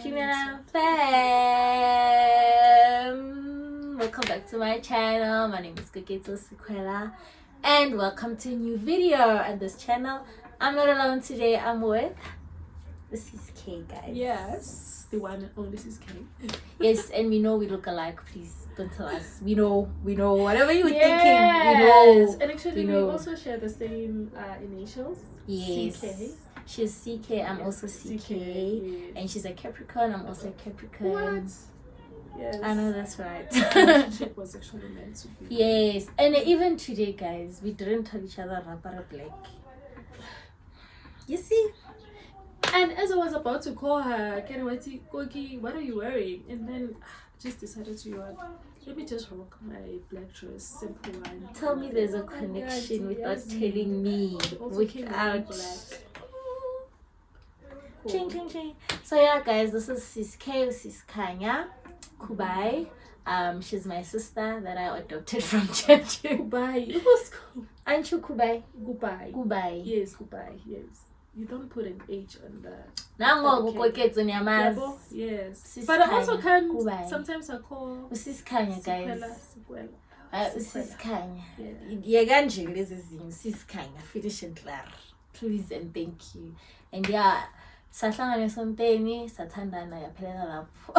Fam! Welcome back to my channel. My name is Sis Kay, and welcome to a new video on this channel. I'm not alone today. I'm with Sis Kay, guys. Yes, the one and only Sis Kay. Yes, and we know we look alike. Please don't tell us. We know. Whatever you were Yes. thinking, we know. And actually, we also share the same initials. Yes. CK. She's CK. I'm also CK. Yes. And she's a Capricorn. I'm also a Capricorn. What? Yes. I know that's right. Relationship was actually meant to be. Yes, and even today, guys, we didn't tell each other rapper black. You see? And as I was about to call her, Kenwati, Koki, what are you wearing? And then I just decided to, let me just rock my black dress, simple one. Tell me there's a connection without telling me. Without black. Ching, ching, ching. So yeah, guys, this is Sis Kay, Sis Khanya, Kubai. She's my sister that I adopted from church. Kubai. Who's cool? Aren't you Kubai? Kubai. Kubai. Yes, Kubai. Yes. You don't put an H on the. Yes. Sis But I also Khanya, can. Kubai. Sometimes I call. Sis Khanya, guys. Sis Khanya. Yeah. Sis Khanya. Finish and clear. Please and thank you. And yeah, sahlangane sonteni sathandana yaphelela lapho.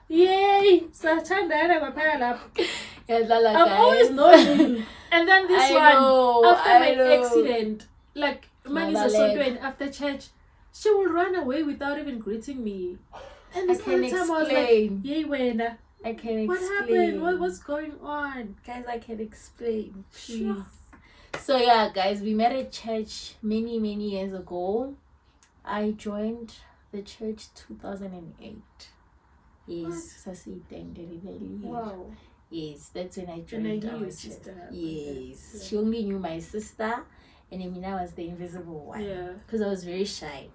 Yay! Sathandana kwaphela lapho. Yadlala, I've always known you. And then this after my accident, like after church, she will run away without even greeting me. And this time I was like, yay, Wena. I can explain. What happened? What's going on? Guys, I can explain. Please. Sure. So yeah, guys, we met at church many years ago. I joined the church 2008. Yes, wow. Yes, that's when I joined our church. Sister. Yes, Yeah. she only knew my sister, and Emina was the invisible one. Yeah. Because I was very shy.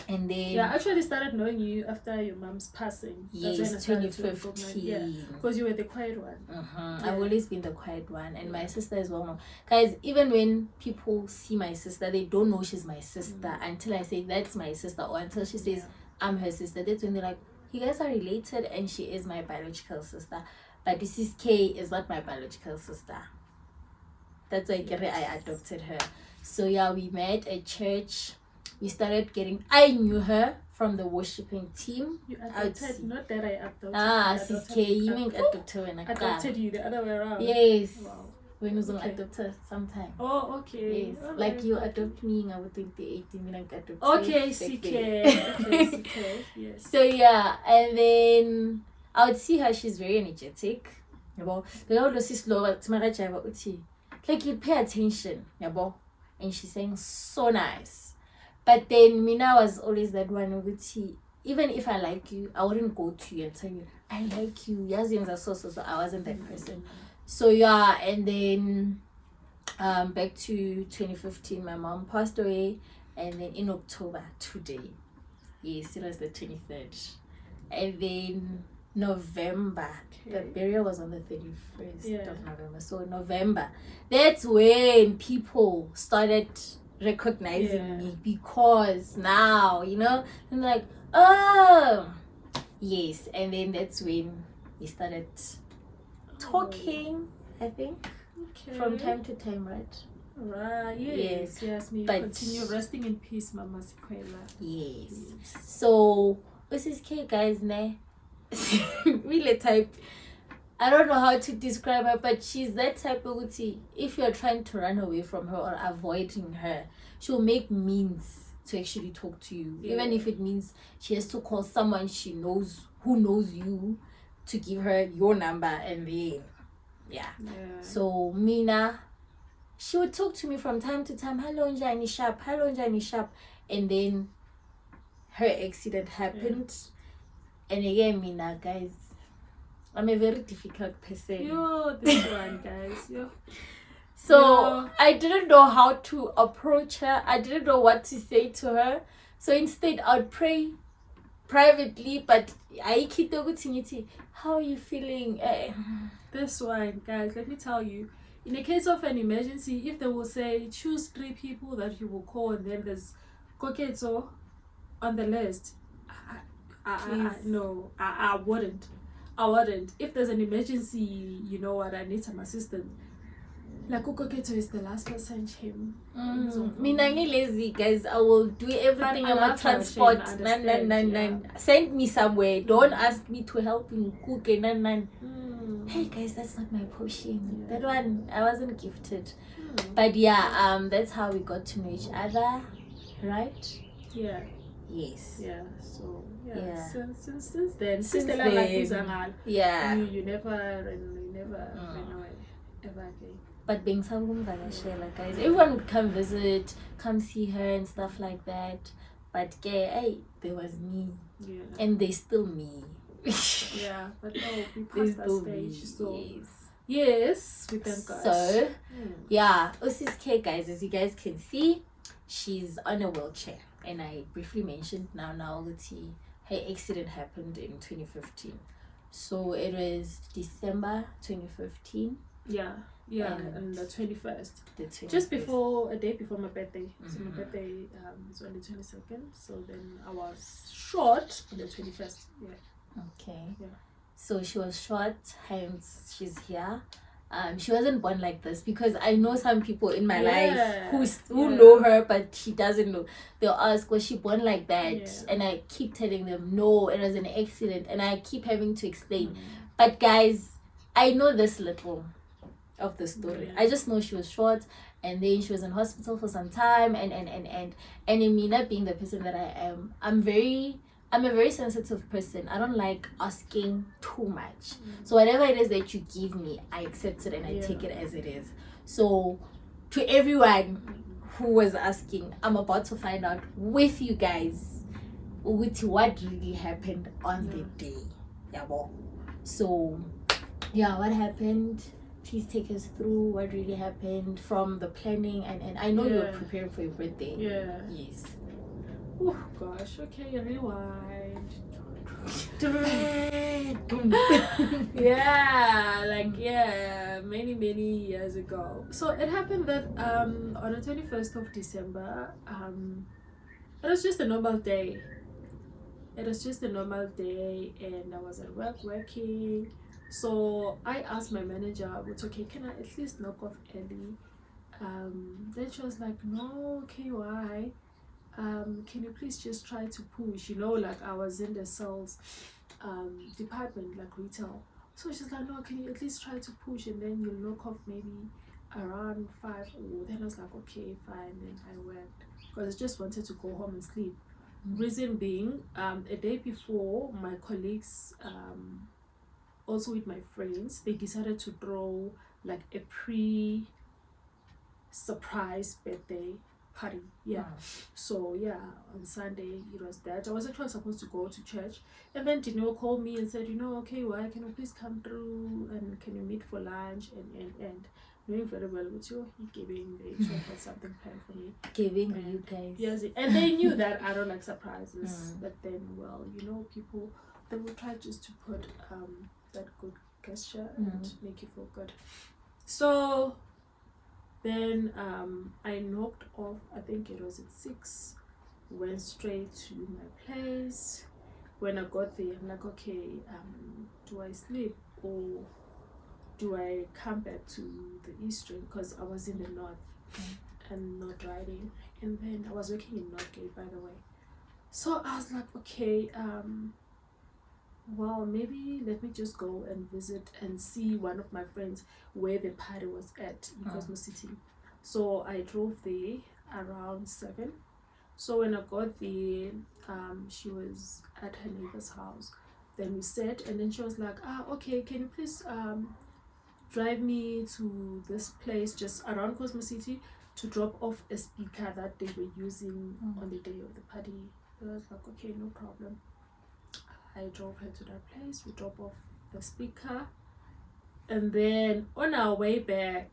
And then yeah, I actually started knowing you after your mom's passing. Yes, 2015. Yeah, because you were the quiet one. Yeah. Yeah. I've always been the quiet one, and my sister is well known. Guys, even when people see my sister, they don't know she's my sister until I say that's my sister, or until she says I'm her sister. That's when they're like, you guys are related, and she is my biological sister. But this is Kay is not my biological sister. That's why I adopted her. So yeah, we met at church. We started getting. I knew her from the worshiping team. You adopted, not that I adopted. Sis Kay, you mean adopted when I adopted you the other way around. Yes. Wow. When was adopted sometime. Oh, okay. Yes. All like right. you adopt me in 2018, adopted. Okay, CK. Okay, CK. Yes. So yeah, and then I would see her. She's very energetic. Like you pay attention, and she's saying so nice. But then Mina was always that one who would see, even if I like you, I wouldn't go to you and tell you I like you. So I wasn't that person. So yeah, and then back to 2015, my mom passed away, and then in October today, yes, it was the 23rd, and then November, the burial was on the 31st of November. So November, that's when people started recognizing me, because now and they're like, oh yes, and then that's when we started talking, I think, from time to time, right? Right. Yes. May but continue resting in peace, Mama Sikwela. Yes. So Sis Kay, guys, really type. I don't know how to describe her, but she's that type of Uti. If you're trying to run away from her or avoiding her, she'll make means to actually talk to you. Even if it means she has to call someone she knows who knows you to give her your number, and then so Mina, she would talk to me from time to time. Hello Njani Sharp, and then her accident happened. And again, Mina, guys, I'm a very difficult person. This one, guys. So I didn't know how to approach her. I didn't know what to say to her. So instead, I'd pray privately, but I keep the how are you feeling? This one, guys, let me tell you, in the case of an emergency, if they will say choose 3 people that you will call, and then there's Koketso on the list, No, I wouldn't. I wouldn't. If there's an emergency, you know what, I need some assistance. Like Ukoketo is the last person him. Me lazy guys. I will do everything. I'm a transport. Send me somewhere. Don't ask me to help in cook and Hey guys, that's not my portion. That one I wasn't gifted. But yeah, that's how we got to know each other, right? Yeah. Yes. Yeah. So yeah. Since then, yeah. You never ran away ever again. But being someone like guys, everyone would come visit, come see her and stuff like that. But hey, there was me. Yeah. And there's still me. Yeah, but no, we passed that stage. So yes, we thank God. So yeah, Sis Kay guys, as you guys can see, she's on a wheelchair. And I briefly mentioned now that her accident happened in 2015. So it was December 2015. Yeah, and the 21st. Just before, a day before my birthday. So my birthday is on the 22nd. So then I was short on the 21st. Yeah. Okay. Yeah. So she was short, hence she's here. She wasn't born like this, because I know some people in my life who know her, but she doesn't know. They'll ask, was she born like that? Yeah. And I keep telling them, no, it was an accident. And I keep having to explain. But guys, I know this little of the story. I just know she was short, and then she was in hospital for some time, and in me not being the person that I am, I'm a very sensitive person. I don't like asking too much. So whatever it is that you give me, I accept it and I take it as it is. So to everyone who was asking, I'm about to find out with you guys with what really happened on the day. Yeah, well. So yeah, what happened? Please take us through what really happened from the planning, and I know you were preparing for your birthday. Yeah. Yes. Oh gosh, okay, rewind. many years ago. So it happened that on the 21st of December, it was just a normal day. And I was at work working. So I asked my manager, "It's okay, can I at least knock off early?" Then she was like, "No, okay, why? Can you please just try to push?" You know, like I was in the sales department, like retail. So she's like, "No, can you at least try to push, and then you'll knock off maybe around 5. Then I was like, "Okay, fine." Then I worked because I just wanted to go home and sleep. Reason being, a day before, my colleagues, also with my friends, they decided to throw like a surprise birthday party. So on Sunday it was that. I was actually supposed to go to church, and then Dino called me and said, "Okay, why can you please come through and can you meet for lunch?" And knowing very well with you, giving the extra had something planned for me. Giving you guys. Yes, and they knew that I don't like surprises. But then, people, they will try just to put that good gesture and make you feel good. So then I knocked off, I think it was at 6, went straight to my place. When I got there, I'm like, okay, do I sleep or do I come back to the eastern? Because I was in the north and not riding. And then I was working in Northgate, by the way. So I was like, okay, well, maybe let me just go and visit and see one of my friends where the party was at in Cosmo City. So I drove there around 7. So when I got there, she was at her neighbor's house. Then we sat, and then she was like, okay, can you please drive me to this place just around Cosmo City to drop off a speaker that they were using on the day of the party. I was like, okay, no problem. I drove her to that place. We dropped off the speaker, and then on our way back,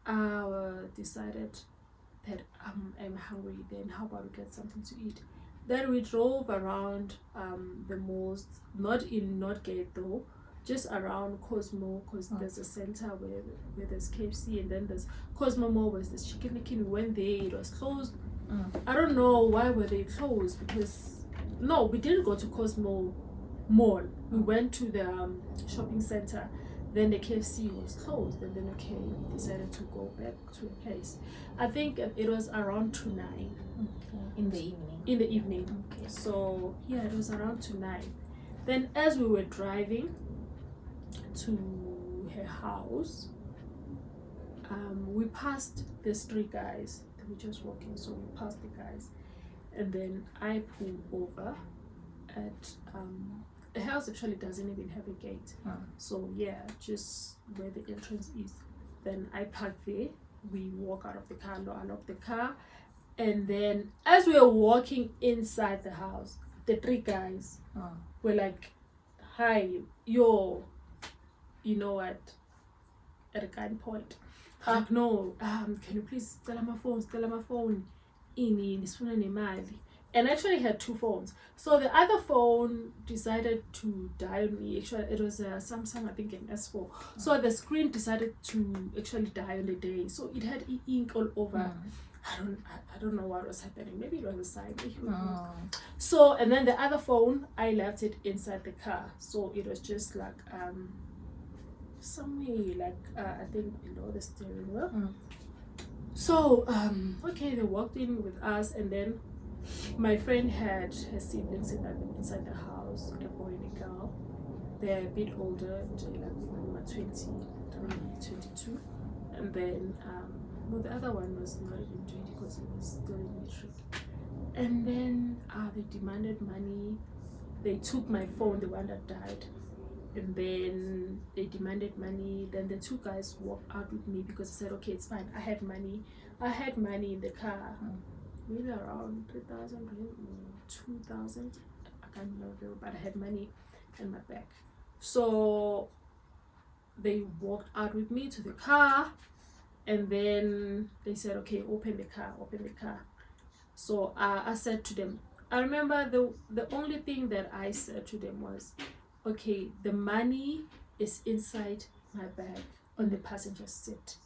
I decided that I'm hungry. Then how about we get something to eat? Then we drove around the malls, not in Northgate though, just around Cosmo, because there's a center where there's KFC, and then there's Cosmo Mall where there's Chicken Licken. We went there, it was closed. I don't know why were they closed, because no, we didn't go to Cosmo Mall. We went to the shopping center. Then the KFC was closed, and then okay, we decided to go back to a place. I think it was around to 9. Okay. In the evening. In the evening. Okay. So yeah, it was around to 9. Then as we were driving to her house, we passed these 3 guys. They were just walking, so we passed the guys, and then I pulled over at the house actually doesn't even have a gate. So yeah, just where the entrance is. Then I parked there. We walk out of the car, unlock the car, and then as we were walking inside the house, the 3 guys were like, "Hi, yo, you know what?" At a gunpoint. Like, no, can you please tell my phone? And I actually had 2 phones. So the other phone decided to die on me. Actually, it was a Samsung, I think an S4. So the screen decided to actually die on the day. So it had ink all over. I don't know what was happening. Maybe it was a sign. So, and then the other phone, I left it inside the car. So it was just like somewhere like I think below the steering wheel. So okay, they walked in with us, and then my friend had her siblings inside the house, a boy and a girl. They're a bit older, like 20, 22. And then no, the other one was not even 20 because he was still in matric. And then they demanded money. They took my phone, the one that died. And then they demanded money. Then the 2 guys walked out with me because I said, okay, it's fine. I had money in the car. Maybe around 3,000, 2,000. I can't remember, but I had money in my bag. So they walked out with me to the car, and then they said, okay, open the car. So I said to them, I remember the only thing that I said to them was, okay, the money is inside my bag on the passenger seat.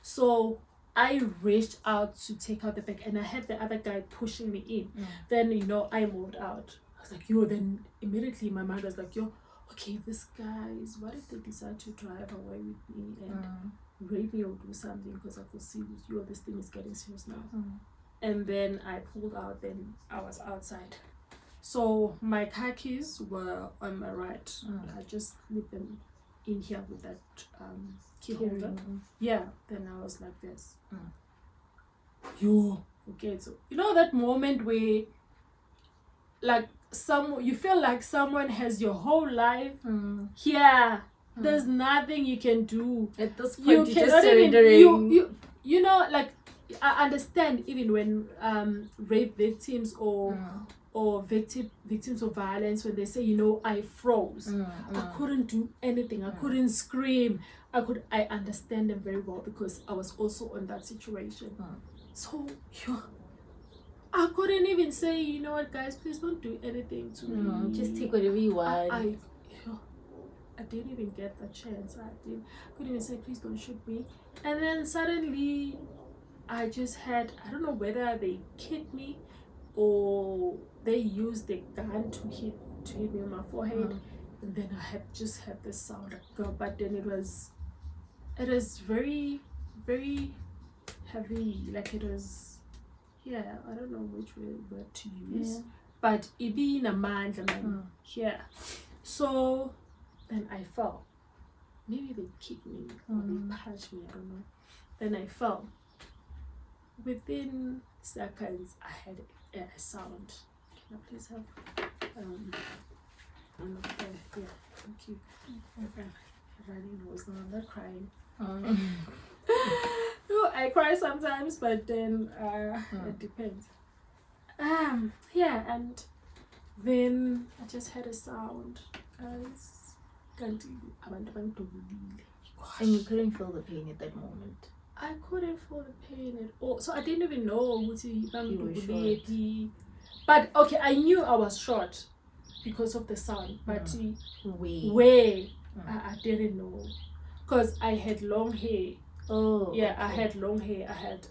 So I reached out to take out the bag, and I had the other guy pushing me in. Then, I moved out. I was like, yo, then immediately my mind was like, yo, okay, these guys, what if they decide to drive away with me and rape me or do something? Because I could see, yo, this thing is getting serious now. And then I pulled out, then I was outside. So my car keys were on my right. I just slipped them in here with that key holder. Yeah, then I was like this. Yo, okay, so that moment where like you feel like someone has your whole life here. There's nothing you can do at this point. You just surrendering. Like I understand even when rape victims or victims of violence, when they say, I froze, I couldn't do anything, I couldn't scream, I understand them very well because I was also in that situation. So I couldn't even say, you know what, guys, please don't do anything to me. Just take whatever you want. I didn't even get the chance. I couldn't even say, please don't shoot me. And then suddenly I just had, I don't know whether they kicked me or they used the gun to hit me on my forehead. And then I just had this sound, but then it was very, very heavy. Like it was, I don't know which word to use, but it being a man, So then I fell. Maybe they kicked me or they punched me, I don't know. Then I fell. Within seconds, I had a sound. Can I please have yeah, thank you. Running was not crying. I cry sometimes, but then it depends. And then I just had a sound. And you couldn't feel the pain at that moment. I couldn't feel the pain at all. So I didn't even know what you were short. But okay, I knew I was short because of the sound. But where I didn't know, because I had long hair. Oh, yeah, okay. I had long hair. I had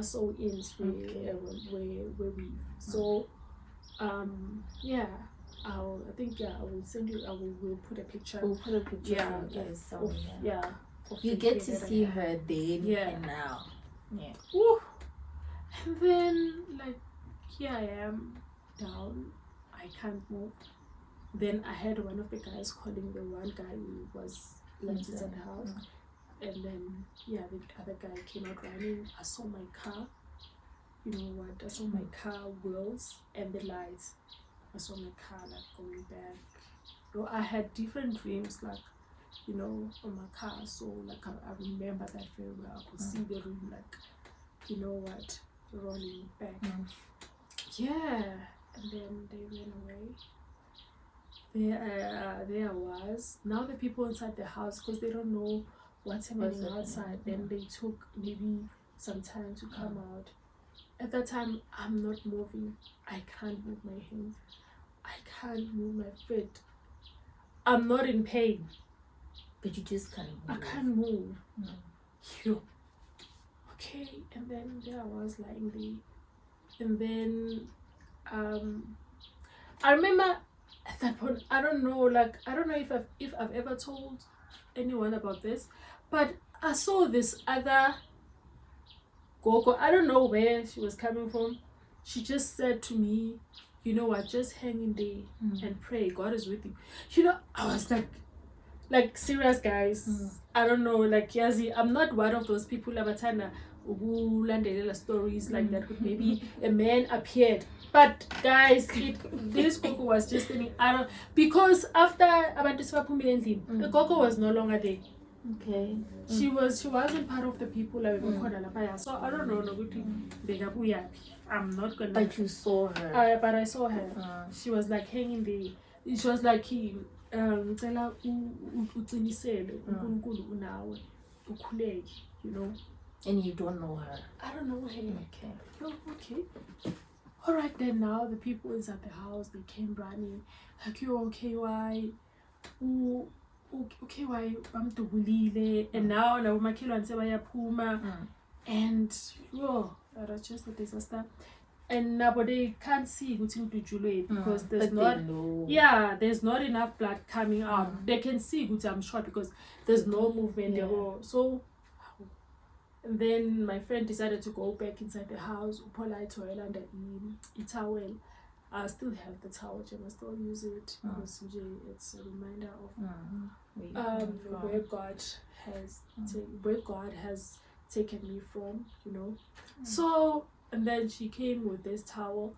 sew ins where we. So Yeah, I will send you. We'll put a picture. We'll put a picture. Yeah, Yeah. Of You get to see her then Yeah. and now. Yeah. Woo. And then like here I am down. I can't move. Then I had one of the guys calling the one guy who was left inside the house. And then the other guy came out running. I saw my car. You know what? I saw my car wheels and the lights. I saw my car like going back. So I had different dreams, like, you know, on my car. So like I remember that very well. I could see the room, like, you know what, rolling back. Yeah. And then they ran away. There was. Now the people inside the house, because they don't know what's happening outside, then they took maybe some time to come out. At that time, I'm not moving. I can't move my hands. I can't move my feet. I'm not in pain. But you just can't move. I can't move. Phew. Okay, and then there I was lying there. And then I remember at that point, I don't know if I've ever told anyone about this, but I saw this other Gogo. I don't know where she was coming from. She just said to me, you know what, just hang in there and pray. God is with you. You know, I was like serious, guys. I don't know, like Yazi, I'm not one of those people abatana who landed stories like that. But maybe a man appeared. But guys, this Gogo was just standing. Because after the Gogo was no longer there. Okay. She wasn't part of the people like so I don't know. I'm not gonna. But you saw her. But I saw her. She was like hanging there. She was like cela uqinisele uNkulunkulu unawe ukhuleke, you know. And you don't know her. I don't know her. Okay. Oh, okay. All right, then now the people inside the house, they came running like, you okay, why? Okay, why bamdubulile, and now nabomakhelwane sebayaphuma, and that was just a disaster. And now they can't see because there's not enough blood coming out. They can see I'm short because there's no movement there. So and then my friend decided to go back inside the house. Under a towel. I still have the towel, I still use it because it's a reminder of where God has taken me from, you know. So, and then she came with this towel.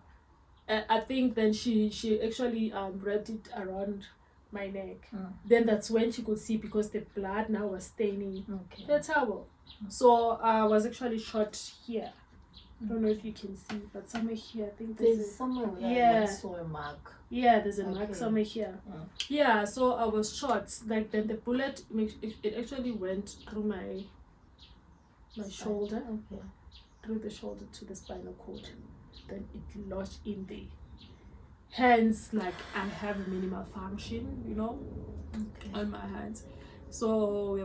I think then she actually wrapped it around my neck. Then that's when she could see, because the blood now was staining the towel. So I was actually shot here. I don't know if you can see, but somewhere here, I think there's somewhere where I saw a mark. Yeah, there's a mark somewhere here. Yeah, so I was shot. Like then the bullet, it actually went through my shoulder, through the shoulder to the spinal cord. Then it lodged in there. Hence, like I have minimal function, you know, on my hands. So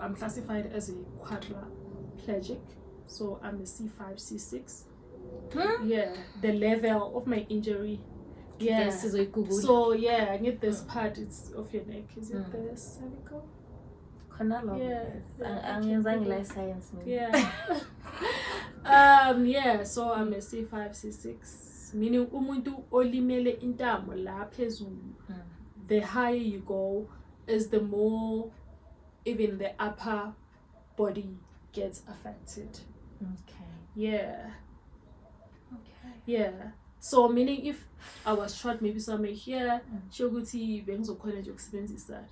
I'm classified as a quadriplegic. So I'm a C5, C6. Yeah, the level of my injury. Yeah. So yeah, I get this part. It's of your neck. Is it the cervical? Yeah. Science. Yeah. Yeah. So I'm a C5, C6. Meaning umuntu olimele intamo la phezulu. The higher you go, is the more even the upper body gets affected. Okay. Yeah. Okay. Yeah. So meaning if I was shot maybe somewhere here, shoguthi bengizokhona nje ukusebenzisa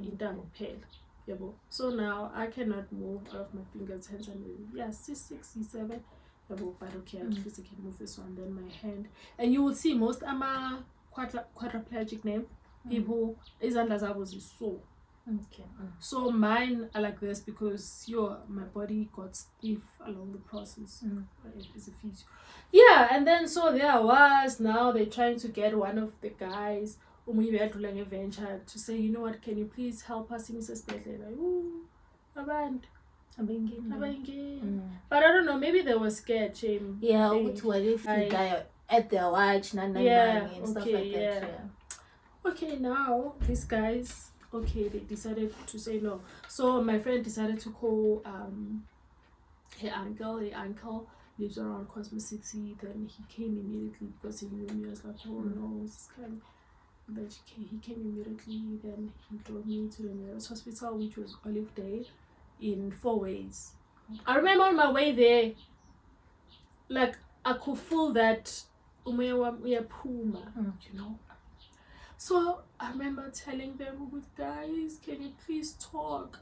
intamo kuphela. Yabo. So now I cannot move out of my fingers, hands and C6, C7. Yabo, but okay, at least I can move this one, then my hand. And you will see most quadriplegic name people izandla zabo zisore. Okay. So mine are like this because my body got stiff along the process. It's a feature. Yeah, and then so there I was. Now they're trying to get one of the guys venture to say, you know what, can you please help us in Sis Kay? Like, aband. But I don't know, maybe they were scared, shame. Yeah, what if you die at their watch, money and stuff like that. Yeah. Okay, now these guys, they decided to say no. So my friend decided to call her uncle. Her uncle lives around Cosmo City. Then he came immediately because he knew me. I was like, oh no, Sis Kay. Then he came immediately. Then he drove me to the nearest hospital, which was Olive Day, in 4 ways. I remember on my way there, like I could feel that puma, you know. So I remember telling them, guys, can you please talk?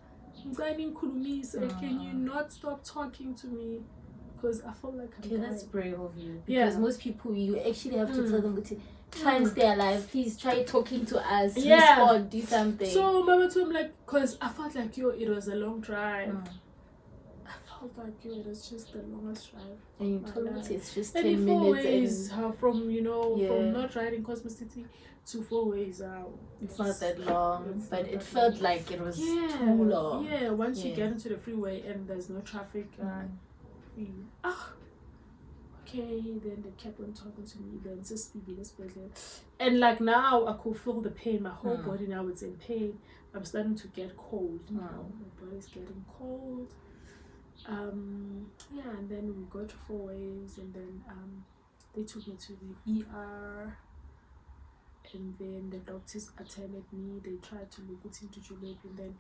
Can you not stop talking to me? Because I felt like I'm dying. That's brave of you. Because most people, you actually have to tell them to try and stay alive. Please try talking to us. Respond, do something. So Mama told me, like, because I felt like, it was a long drive. I felt like, it was just the longest drive. And you told me it's just 10 minutes. From not riding Cosmo City to 4 ways out. It's not that long, but it felt like it was too long. Yeah, once you get into the freeway and there's no traffic, okay, then they kept on talking to me, then just and like now I could feel the pain, my whole body now is in pain. I'm starting to get cold now. My body's getting cold. And then we got to 4 ways, and then they took me to the ER, and then the doctors attended me. They tried to look into Julep, and then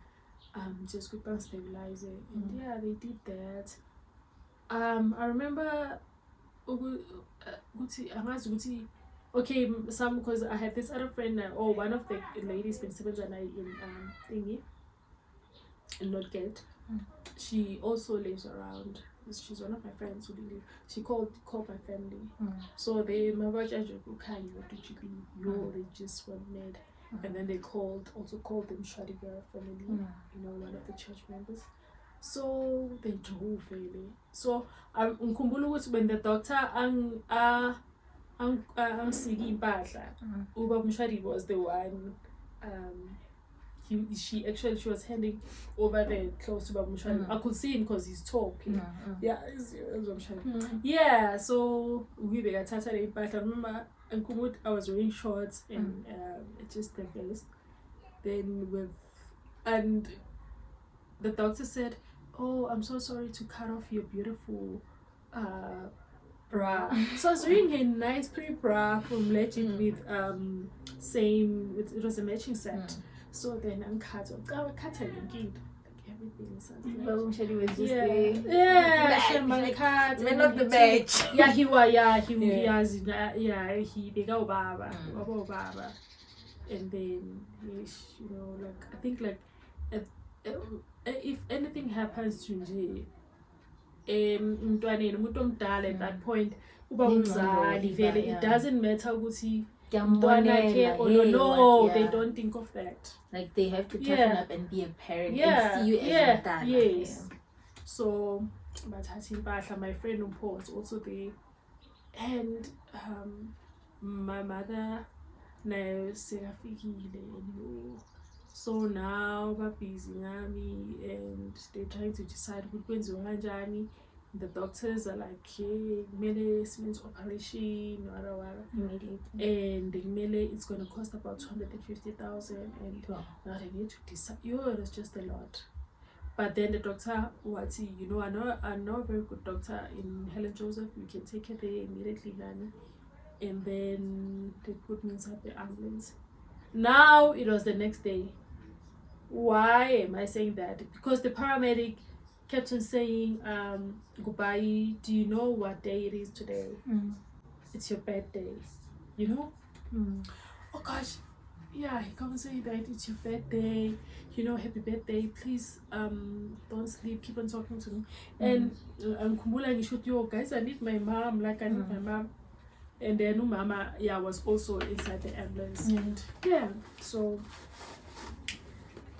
just quick and stabilize it, and they did that. I remember okay, some, because I had this other friend, or one of the ladies been and I in thingy in Notgate. She also lives around. She's one of my friends who live. She called my family. So they they just were mad. And then they called them Shadiga family, one of the church members. So they drove really. So when the doctor Uba Mshadi was the one. She was handing over the clothes to Babu Mshadi. I could see him because he's tall. So we got Saturday, but I remember I was wearing shorts and just the vest. Then and the doctor said, "Oh, I'm so sorry to cut off your beautiful bra." So I was wearing a nice pretty bra from Legend with it was a matching set. So then I'm cut everything is Babu Mshadi was just man of the match. He big Baba. And then like I think like if anything happens to me, at that point, it doesn't matter they don't think of that. Like they have to toughen up and be a parent and see you as a dad. Yes. So my friend was also there, and my mother now so now we're busy and they're trying to decide which one's the doctors are like, hey, Mele operation, and the Mele it's gonna cost about 250,000, and now they need to decide. It's just a lot. But then the doctor, I know a very good doctor in Helen Joseph. We can take her there immediately, and then they put me inside the ambulance. Now it was the next day. Why am I saying that? Because the paramedic kept on saying, goodbye, do you know what day it is today? It's your birthday, Oh gosh, he comes saying that it's your birthday, happy birthday, please don't sleep, keep on talking to me. And Kumbula and shoot, guys, I need my mom, I need my mom. And then Mama was also inside the ambulance. And so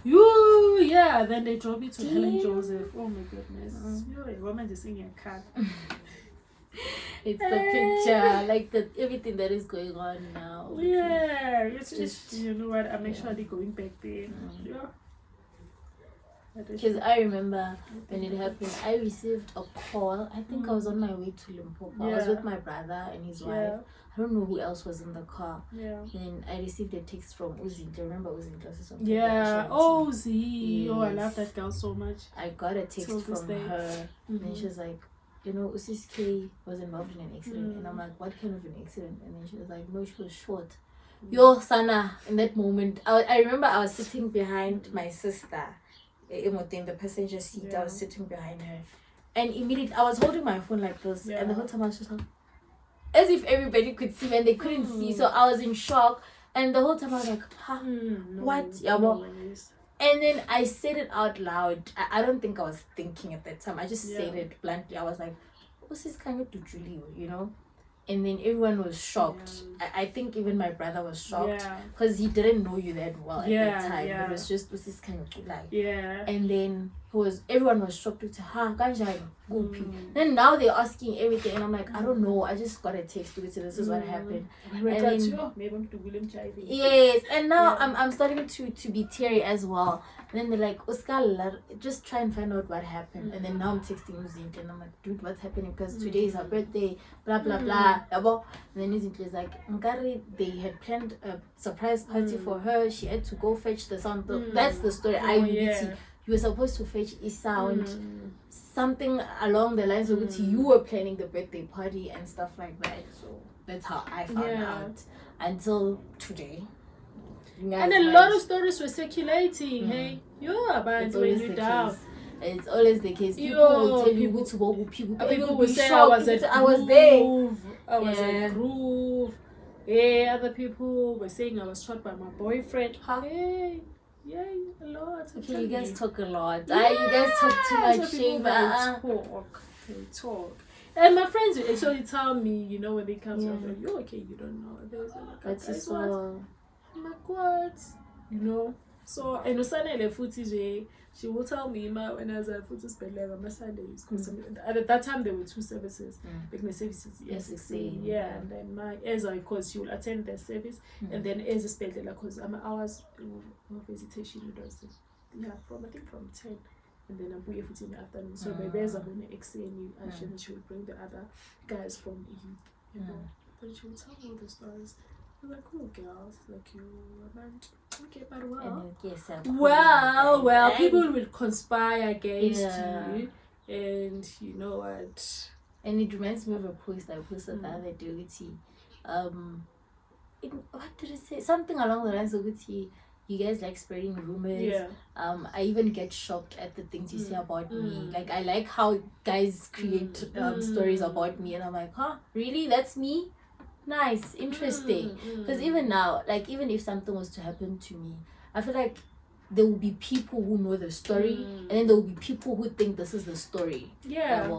then they drove me to Helen Joseph. Oh my goodness. You're a woman just in a car. It's the picture, like everything that is going on now. It's just, you know what, I'm actually going back there. Because I remember when it happened, I received a call. I think I was on my way to Limpopo. I was with my brother and his wife. I don't know who else was in the car. And I received a text from Uzinto. Remember Uzinto? Uzi. Yes. Oh, I love that girl so much. I got a text from her. And she was like, you know, Sis Kay was involved in an accident. And I'm like, what kind of an accident? And then she was like, no, she was shot. Yo, Sana, in that moment, I remember I was sitting behind my sister in the passenger seat. I was sitting behind her. And immediately, I was holding my phone like this. And the whole time I was just like, as if everybody could see me and they couldn't see. So I was in shock. And the whole time I was like, huh? What? And then I said it out loud. I don't think I was thinking at that time. I just said it bluntly. I was like, Sis Khanyo to Julie, you know? And then everyone was shocked. I think even my brother was shocked because he didn't know you that well at that time. It was just Sis Khanyo like. And then everyone was shocked with Then now they're asking everything, and I'm like, I don't know. I just got a text to say this is what happened. Yes, and now I'm starting to be teary as well. And then they're like, Oscar, just try and find out what happened. And then now I'm texting Uzinto and I'm like, dude, what's happening? Because today is her birthday, blah, blah, blah. And then Uzinto is like, Nkari, they had planned a surprise party for her. She had to go fetch the sound. That's the story. You were supposed to fetch a sound, something along the lines of which you were planning the birthday party and stuff like that. So that's how I found out until today. And a lot of stories were circulating. Hey, about when you're down. It's always the case. People will tell you who to go. People will say I was at I was there. I was at Groove. Yeah, other people were saying I was shot by my boyfriend. Hey. Yeah, a lot. Okay, you guys talk a lot. You guys talk too much shame. They talk. And my friends will actually tell me, you know, when they come to me, you're okay, you don't know. That's so. I'm like, what? You know? So, and Usanele Futi, she will tell me when I was at Futi Spedler on my Sundays. At that time, there were 2 services. Business services, and then as because she will attend their service, and then as a Spedler, because I'm hours of visitation, from 10. And then I'm going to in the afternoon. So maybe as I'm going to extend and she will bring the other guys from you know. Then she will tell me all the stories. I'm like, oh, girls, like you, meant okay, but well, people will conspire against you, and you know what? And it reminds me of a post I posted the other day with what did it say? Something along the lines of you guys like spreading rumors. I even get shocked at the things you say about me. Like I like how guys create stories about me, and I'm like, huh, really? That's me? Nice, interesting. Because even now, like even if something was to happen to me, I feel like there will be people who know the story, and then there will be people who think this is the story.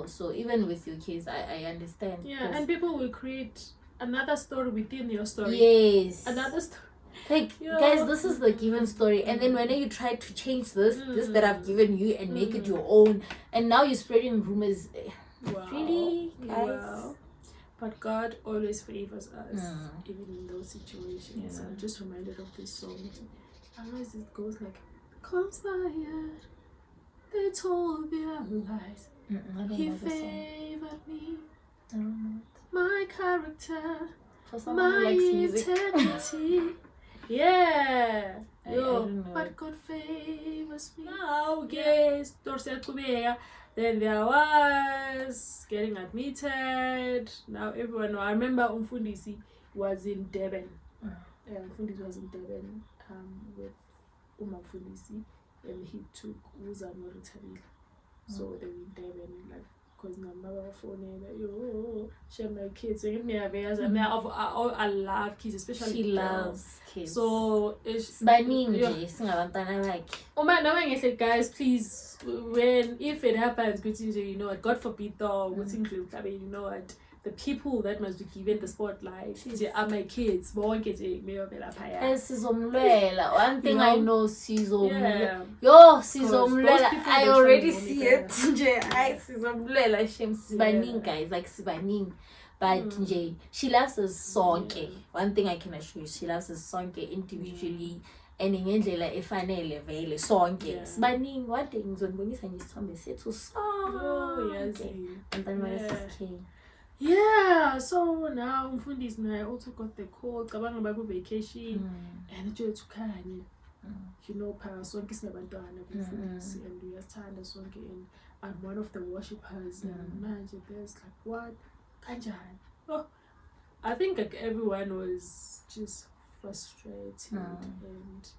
So even with your case, I understand. And people will create another story within your story. Yes. Another story. Like, guys, this is the given story, and then when you try to change this that I've given you and make it your own, and now you're spreading rumors. Really, guys? But God always favors us, even in those situations. I'm just reminded of this song. Otherwise, it goes like, conspired, they told their lies. He favored me, my character, my integrity. But God favors me. Yes, then there was getting admitted. Now everyone knows. I remember Umfundisi was in Durban. Umfundisi was in Durban with Umfundisi, and he took Uza Moritabila. So they were in Durban, like, because my mother was phoning, like, share my kids. So give me a bears. I mean, I love kids, especially she loves kids. So it's by me, like. Oh man, now I say, guys, please, if it happens, you know what, God forbid, though, you know what, the people that must be given the spotlight are my kids. One thing I know, Sizomlela. Yo, Sizomlela, I already see it. Sizomlela, Sibaning, guys, like Sibaning. But she loves us sonke. One thing I can assure you, she loves us sonke individually. and ngendlela efanele vele sonke Yeah. sibaningi one day ngizonibonisa nje isithombe sethu sonke and then what is Sis Kay? Yeah, so now Mfundisi and I also got the call cabanga baku vacation and to Khanya. You know, sonke sinabantwana kumfundisi and uyasithanda sonke, and I'm one of the worshippers and manje there's like what kanjani. Oh, I think like everyone was just frustrated and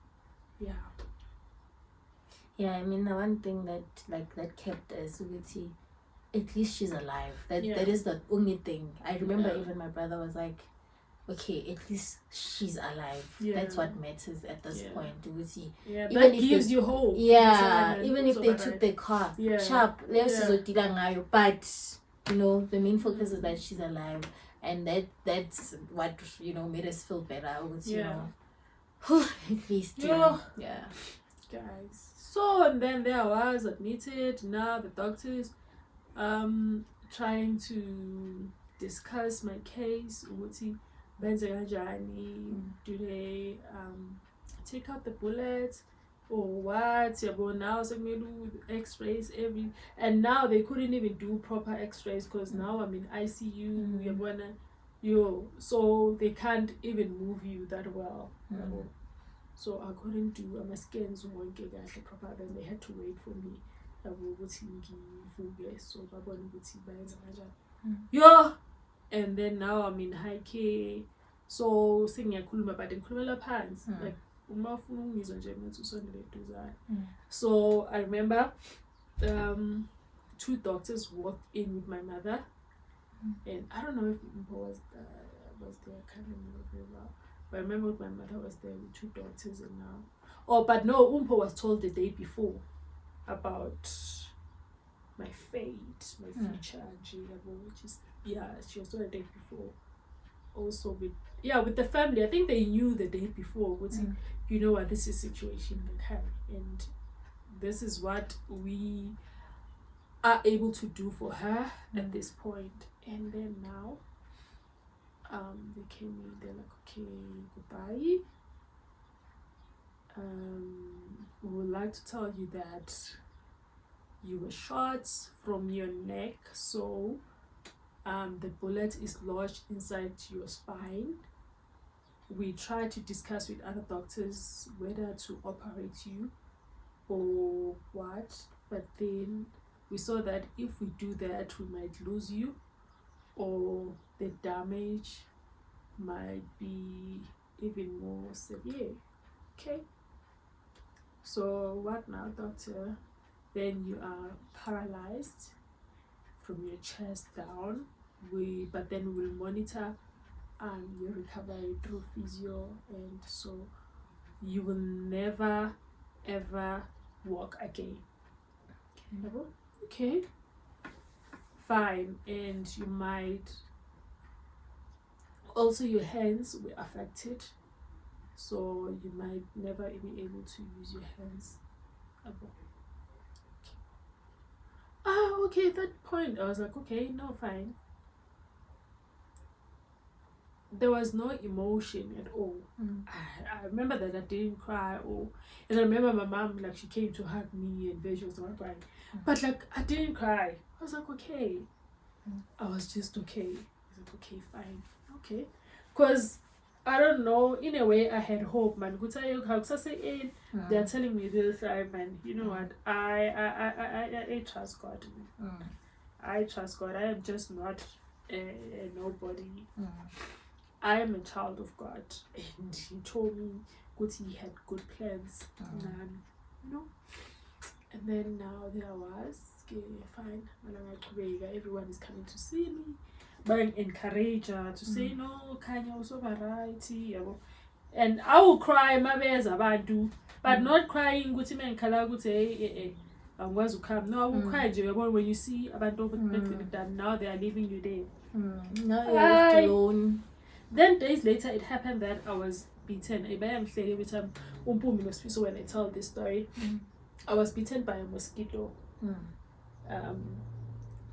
yeah, I mean the one thing that kept us with at least she's alive. That is the only thing. I remember even my brother was like, okay, at least she's alive. That's what matters at this point. Even that gives you hope. Yeah, even if they took the car, sharp, but you know, the main focus is that she's alive, and that's what, you know, made us feel better. You know, at least yeah. Guys. So and then there I was admitted. Now the doctors trying to discuss my case. Do they take out the bullets or what? Now so with x-rays and now they couldn't even do proper x-rays because now I'm in ICU. So they can't even move you that well. So I couldn't do my scans proper, then they had to wait for me. So and then now I'm in high care. So singiyakhuluma but ngikhulumela phansi like uma ufuna ungizwa nje ngathi usondele eduzane. So I remember 2 doctors walked in with my mother and I don't know if Umpo was there, I can't remember very well. But I remember my mother was there with 2 doctors and now. But no, Umpo was told the day before about my fate, my future, which is she was told the day before. Also with the family, I think they knew the day before. You know what, this is situation with her, and this is what we are able to do for her at this point. And then now, they came in. They're like, okay, goodbye. We would like to tell you that you were shot from your neck, so the bullet is lodged inside your spine. We tried to discuss with other doctors whether to operate you or what, but then we saw that if we do that, we might lose you, or the damage might be even more severe. Okay, so what now, doctor? Then you are paralyzed from your chest down. But then we'll monitor your recovery through physio, and so you will never ever walk again. Okay, fine. And you might also, your hands were affected, so you might never be able to use your hands. Okay, at that point I was like, okay, no, fine. There was no emotion at all. I remember that I didn't cry, and I remember my mom, like, she came to hug me and she was not crying, but like I didn't cry. I was like, okay. I was just okay. I was like, okay, fine, okay, because I don't know, in a way I had hope, man. They're telling me this, man. You know what? I trust God. I trust God. I am just not a nobody. I am a child of God, and He told me he had good plans, you know. And then now there I was, fine. Everyone is coming to see me, but encourage her to say, no, Khanya also variety, and I will cry, my bears abantu, but not crying. Guti men kala guti I'm going to come. No, I will cry when you see abantu now they are leaving you there. Now you're alone. Then days later, it happened that I was beaten. Every time so when I tell this story, I was beaten by a mosquito.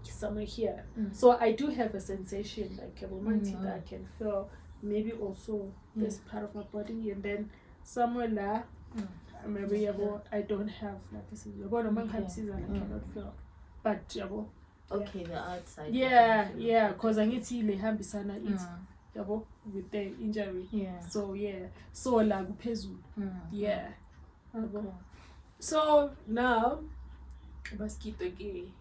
Somewhere here. So I do have a sensation like a moment that I can feel, maybe also this part of my body, and then somewhere there. Maybe I don't have like this. I cannot feel. But okay, the outside. Yeah, because I need to lehambisana it with the injury. Yeah. So so la kuphezulu. Yeah. Okay. So now baskito ke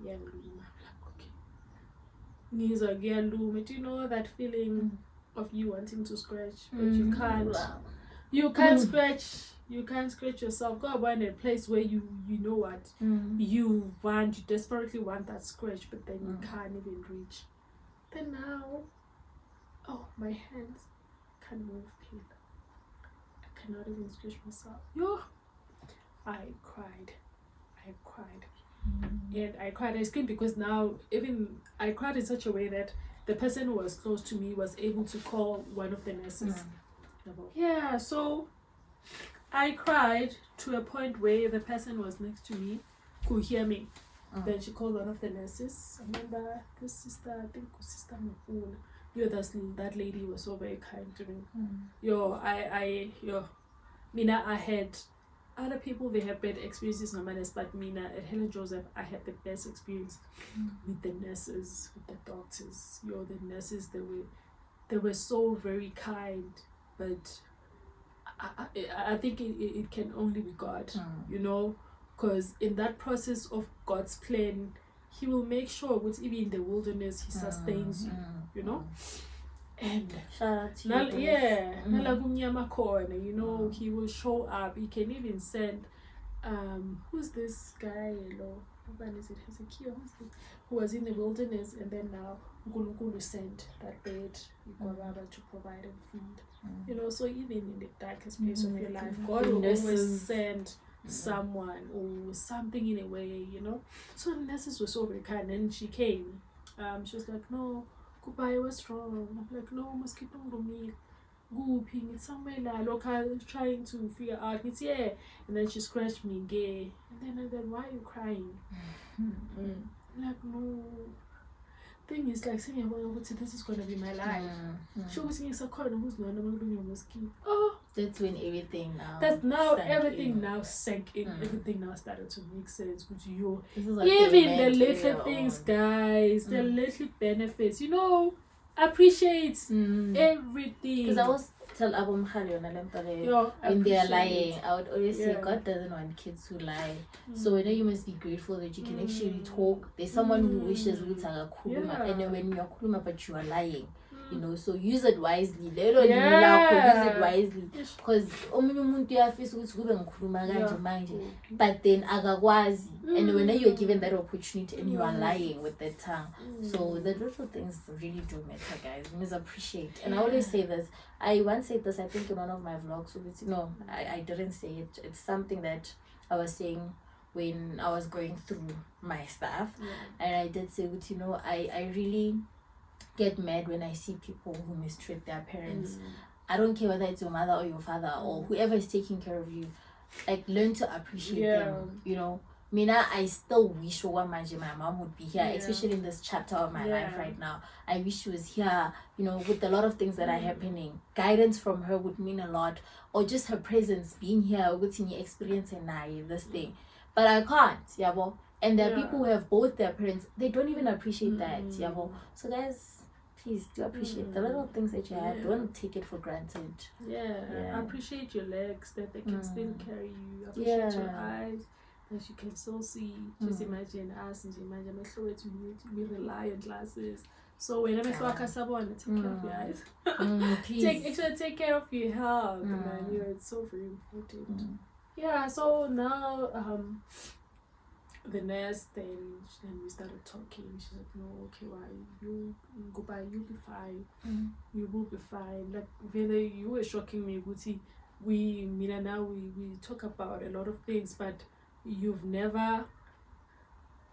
yangiluma. Okay. Ngizwa kuyaluma. Do you know that feeling of you wanting to scratch but you can't? You can't scratch. You can't scratch yourself. Go about a place where you know what you want. You desperately want that scratch, but then you can't even reach. Then now, my hands can't move. Pain. I cannot even scratch myself. I cried. And I cried. I screamed because now I cried in such a way that the person who was close to me was able to call one of the nurses. Yeah, so I cried to a point where the person was next to me could hear me. Then she called one of the nurses. I remember this sister, I think Sister Mapula. That lady was so very kind to me. I had other people, they have bad experiences, no matter, but at Helen Joseph, I had the best experience with the nurses, with the doctors. The nurses, they were so very kind, but I think it can only be God, because in that process of God's plan, He will make sure that even in the wilderness, He sustains you, And shout out to you. He will show up. He can even send who's this guy, when is it Hezekiah, who was in the wilderness, and then now Ngulukulu sent that bird to provide him food. So even in the darkest place of your life, God will always send someone or something in a way, So the nurses were so very kind, and she came. She was like, no, goodbye, was wrong. I'm like, no, mosquito me. Gooping, it's somewhere like local, trying to figure out. It's and then she scratched me gay. And then why are you crying? Like, no. Thing is like saying, well, this is gonna be my life. She was saying, who's not your mosquito. That's when everything now. That's now everything now sank in. Everything now started to make sense with you. Like even the little things, guys, the little benefits, appreciate everything. Because I always tell Abu Mkhali when they are lying, I would always say God doesn't want kids who lie. So you must be grateful that you can actually talk. There's someone who wishes and when you're kuluma but you are lying. So use it wisely. Use it wisely. Because but then agakwazi. And when you're given that opportunity and you are lying with the tongue. So the little things really do matter, guys. You must appreciate. And I always say this. I once said this, I think, in one of my vlogs. I didn't say it. It's something that I was saying when I was going through my stuff. And I did say, I really get mad when I see people who mistreat their parents. I don't care whether it's your mother or your father or whoever is taking care of you. Like, learn to appreciate them. Mina, I still wish my mom would be here, especially in this chapter of my life right now. I wish she was here, with a lot of things that are happening. Guidance from her would mean a lot, or just her presence being here, experiencing this thing. But I can't, and there are people who have both their parents, they don't even appreciate that, So guys, please do appreciate the little things that you have. Don't take it for granted. Appreciate your legs, that they can still carry you. Appreciate your eyes, that you can still see. Just imagine us and imagine we rely on glasses. So whenever you take care of your eyes. Take care of your health. It's so very important. So now the nurse, then we started talking. She's like, no, okay, why you go by, you'll be fine. You will be fine. Like, really, you were shocking me, Guti. We talk about a lot of things, but you've never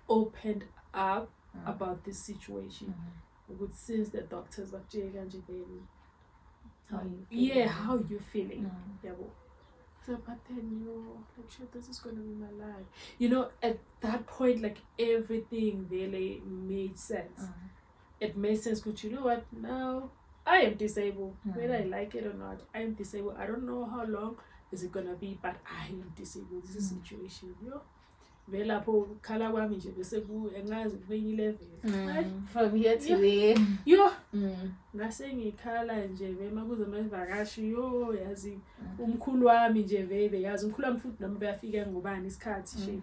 opened up about this situation. Since the doctors were how you feeling? But then this is gonna be my life. At that point, like, everything really made sense. It made sense. But you know what? Now I am disabled, whether I like it or not. I am disabled. I don't know how long is it gonna be, but I am disabled. This is a situation, yo. Velapho khala kwami nje bese ku engazi kwenye level. From here to there. Yo. Ngase ngikhala nje bema kuze mavakashi yo yazi umkhulu wami nje vele yazi umkhulu wami futhi nami bayafika ngobani isikhathi nje.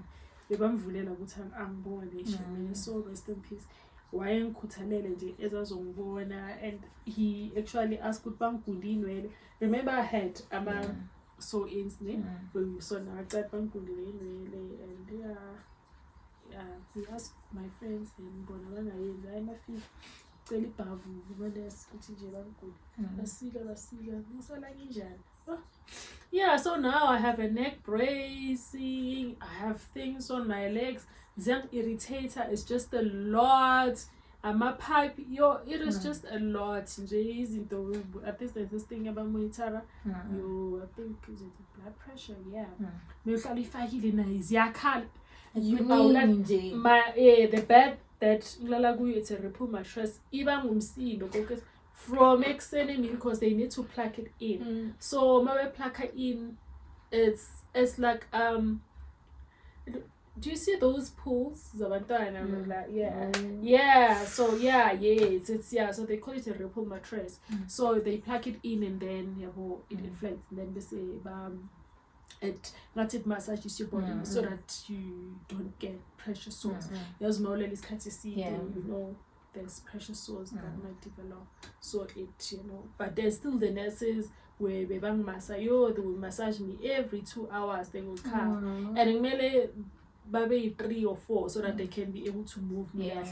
Bebamvulela ukuthi angibone nje. So rest in peace. Wayengikhuthalele nje ezazongibona, and he actually asked ukuthi bangigundini wele. Remember I had so ins so now I tried bangigundile inwele, and he asked my friends and bona bangayenza ayimafika cela ibhavu kumanesi ukuthi nje bangigundile basika ngisala kanjani. Yeah, so now I have a neck bracing, I have things on my legs. Zang irritator is just a lot. My pipe, yo, it is just a lot. I think there's this thing about monitor. Yo, I think is it the blood pressure? Yeah. The bed that it's a report mattress. Even because from extending because they need to plug it in. So my plug it in, it's like do you see those pools? Like, yeah. So it's so they call it a ripple mattress. So they plug it in and then it inflates, and then they say it massages your body so that you don't get pressure sores. There's more like this you know there's pressure sores that might develop. So it but there's still the nurses where they will massage me every 2 hours. They will come and maybe 3 or 4 so that they can be able to move me. They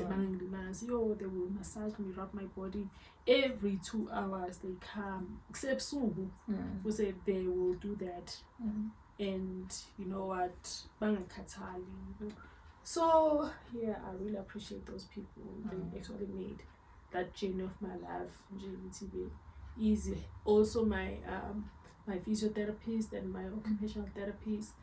will massage me, rub my body every 2 hours. They come, except Subu, who said they will do that. And you know what, so yeah, I really appreciate those people. They actually made that journey of my life easy. Also my physiotherapist and my occupational therapist,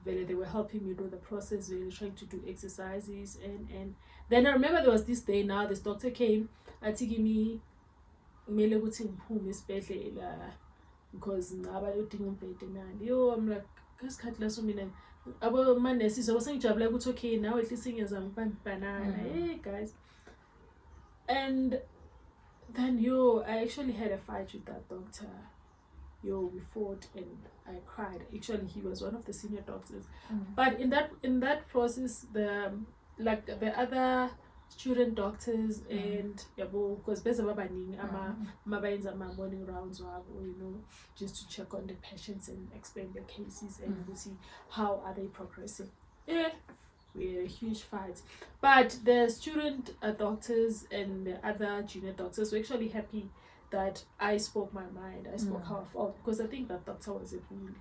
they were helping me do the process. They were trying to do exercises, and then I remember there was this day. Now this doctor came, asking me because I'm like, okay, now at least banana. Hey guys. And then I actually had a fight with that doctor. We fought and I cried. Actually, he was one of the senior doctors. But in that process, the other student doctors and because morning rounds, just to check on the patients and explain their cases and see how are they progressing. We had a huge fight, but the student doctors and the other junior doctors were actually happy that I spoke my mind. I spoke how I felt, because I think that doctor was a bully.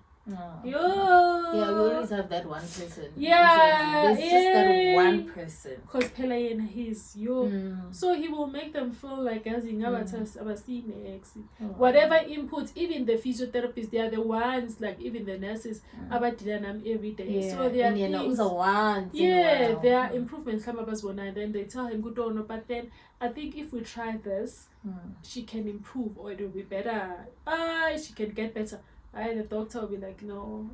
We always have that one person. There's just that one person. Because Pelayan, he's so he will make them feel like whatever input, even the physiotherapists, they are the ones, like even the nurses, every day. So they are things, there are improvements come up as one, and then they tell him good or no, but then I think if we try this, she can improve, or it will be better. She can get better. The doctor will be like, no,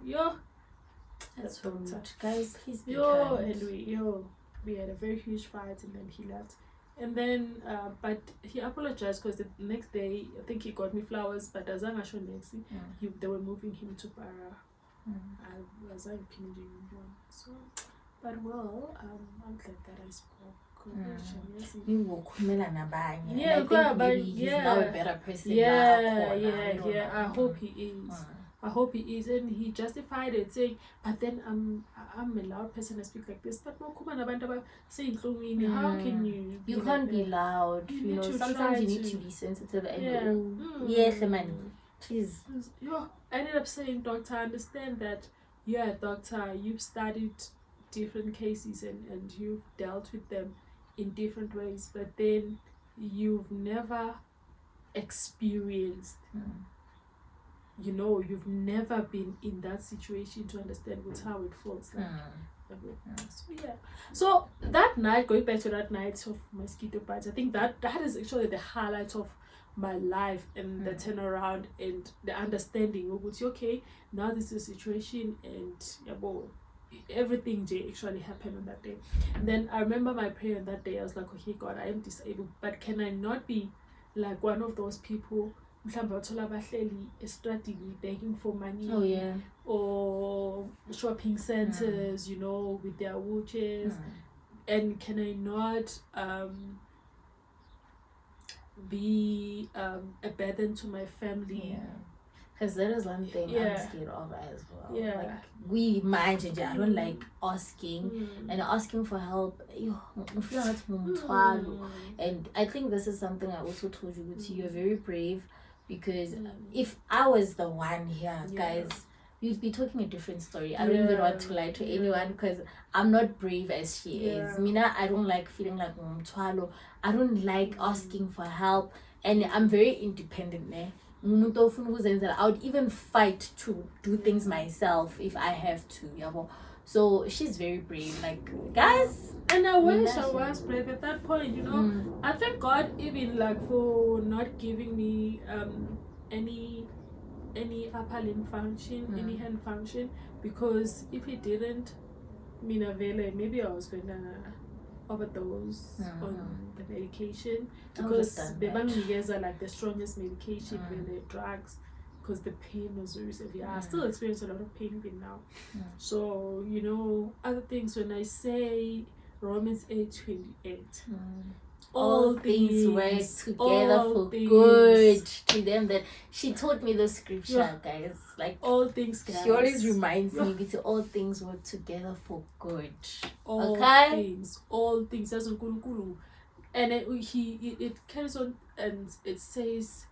that's rude. Guys, please be kind. And we had a very huge fight, and then he left. And then, but he apologized because the next day, I think he got me flowers, but as I'm sure next, they were moving him to Para. I was like, so, but well, I'm glad that I spoke. He's now a better person. I hope he is. I hope he is, and he justified it, saying, but then I'm a loud person, I speak like this, but saying how can you? You can't be loud. Sometimes you need to be sensitive and please. I ended up saying, doctor, I understand that you're a doctor, you've studied different cases and you've dealt with them in different ways, but then you've never experienced you've never been in that situation to understand how it feels like. So that night, going back to that night of mosquito bites, I think that is actually the highlight of my life and the turnaround and the understanding of what's okay, now this is a situation and everything actually happened on that day. And then I remember my prayer on that day. I was like, okay, God, I am disabled, but can I not be like one of those people begging for money or shopping centers, you know, with their wheelchairs? And can I not be a burden to my family? Because that is one thing I'm scared of as well. Yeah. Like, we manage, I don't like asking and asking for help. And I think this is something I also told you, you're very brave, because if I was the one here, guys, we'd be talking a different story. I don't even want to lie to anyone, because I'm not brave as she is. Mina, I don't like feeling like I don't like asking for help, and I'm very independent. I would even fight to do things myself if I have to. So she's very brave, like, guys. And I wish I was brave at that point, you know. I thank God even like for not giving me any upper limb function, any hand function, because if he didn't, maybe I was gonna overdose on the medication, because the bangigas are like the strongest medication when the drugs, because the pain was very severe. I still experience a lot of pain even now. So, you know, other things, when I say Romans 8:28, all things work together for good to them that she taught me the scripture, guys. Like, all things, guys. She always reminds me that all things work together for good. All things. That's and it carries on, and it says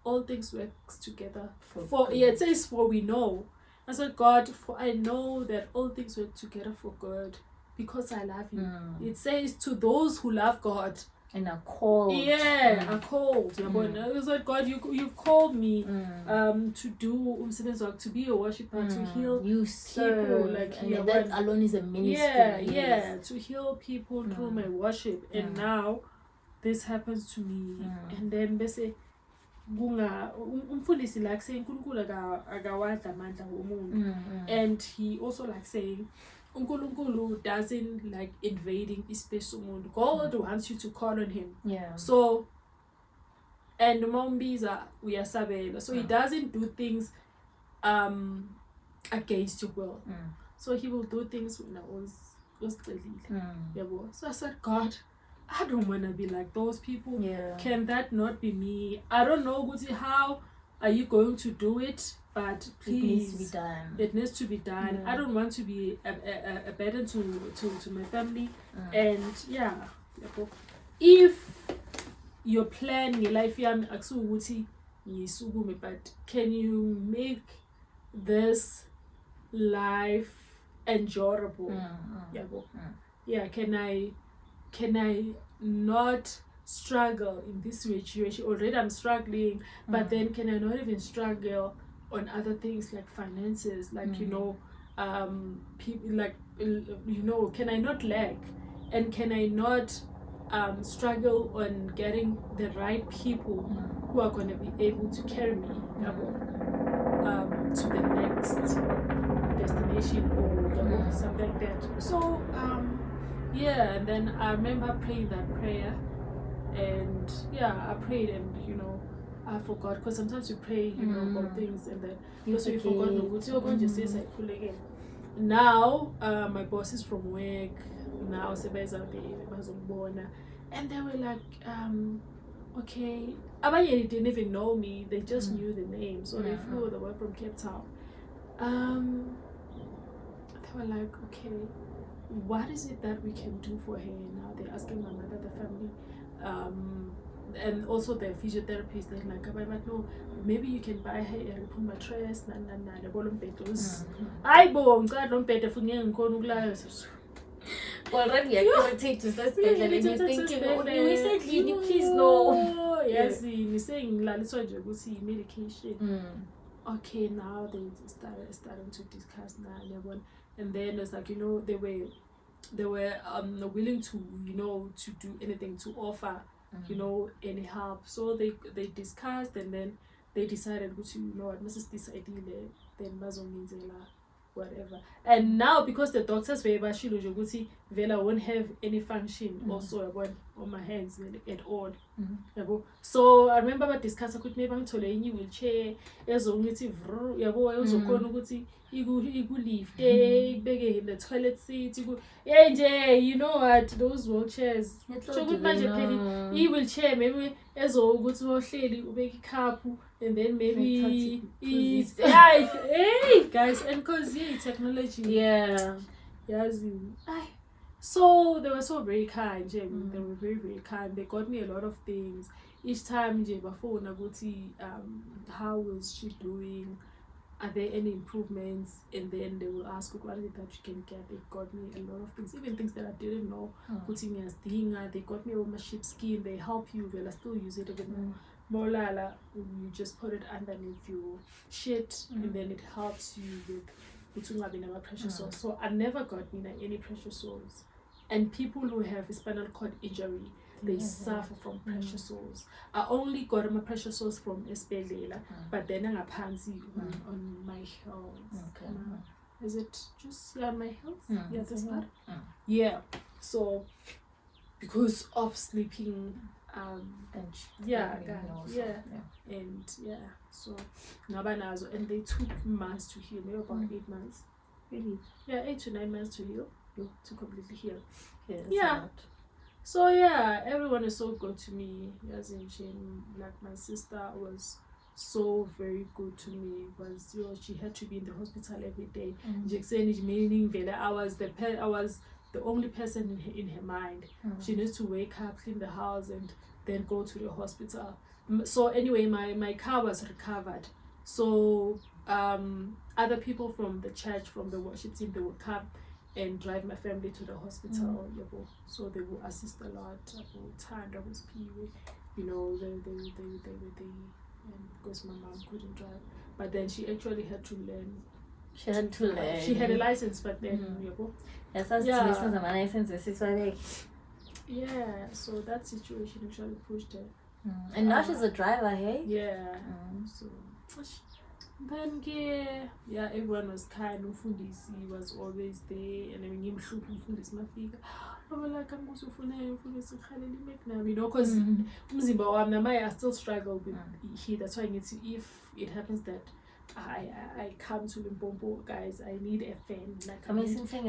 all things work together for good. It says, for we know. I said, God, for I know that all things work together for good because I love you. It says, to those who love God and are called. Are called. It was like, God, you've called me to do to be a worshiper, to heal people. Like, and that alone is a ministry. To heal people through my worship. And now this happens to me. And then they say, umfundisi like saying uNkulunkulu akawadla amandla womuntu, and he also like saying uNkulunkulu doesn't like invading space somuntu. God wants you to call on him. So, and mombiza uyasabela, so he doesn't do things against your will. So he will do things when I was so I said, God, I don't want to be like those people. Can that not be me? I don't know, Guti, how are you going to do it? But please, it needs to be done. I don't want to be a burden to my family. And if your plan, your life, but can you make this life enjoyable? Can I not struggle in this situation? Already I'm struggling, but then can I not even struggle on other things like finances, like people, like can I not lack, and can I not struggle on getting the right people who are going to be able to carry me to the next destination or something like that. So and then I remember praying that prayer, and I prayed, and I forgot, because sometimes you pray about things and then you forgot just say again. Now my boss is from work now, and they were like okay, abanye didn't even know me, they just knew the name, so they flew the way from Cape Town. They were like, okay, what is it that we can do for her now? They're asking my mother, the family, and also the physiotherapist. They're like, no, maybe you can buy her a repon mattress, already I take to that stage, and you're thinking, recently, please no. Yes, he's saying medication. Okay, now they starting to discuss now, and then it's like, they were willing to to do anything to offer you know, any help. So they discussed, and then they decided, you know what, Mrs. this idea, then bazongenzela whatever. And now because the doctors were Vela won't have any function also on my hands at all. So I remember about discussing with me bangithole enye wheelchair ezongithi yabo ezokhona ukuthi lift ibeke in the toilet seat nje, you know what, those wheelchairs so good manje phela wheelchair maybe ezokuthi wohleli ubeke ikhaphu, and then maybe it's hey guys, and cause technology so they were so very kind, they were very, very kind. They got me a lot of things. Each time before how was she doing? Are there any improvements? And then they will ask what is it that you can get. They got me a lot of things, even things that I didn't know. Putting me as dinger, they got me over my sheepskin. They help you. Well, I still use it even more. You just put it underneath your shit, and then it helps you with pressure sores. So I never got any pressure sores. And people who have a spinal cord injury, they suffer from pressure sores. I only got my pressure sores from esibhedlela, but then I'm on my health. Is it just my health? This part. So because of sleeping, and so nabanazo, and they took months to heal, maybe about 8 months. Really? 8 to 9 months to heal, to completely heal. So everyone is so good to me. Like my sister was so very good to me. She had to be in the hospital every day. I was the only person in her mind. She needs to wake up, clean the house, and then go to the hospital. So anyway, my car was recovered. So other people from the church, from the worship team, they would come and drive my family to the hospital. So they will assist a lot. Time that was you know, they because my mom couldn't drive, but then she actually had to learn. She had a license, but then so that situation actually pushed her. And now she's a driver, hey? So then everyone was kind. Umfundisi was always there, and I mean umfundisi mafika. I'm like, I'm also umfundisi you know, because umzimba wami I still struggle with heat. That's why if it happens that I come to Limpopo, guys, I need a fan. Like I'm a fan.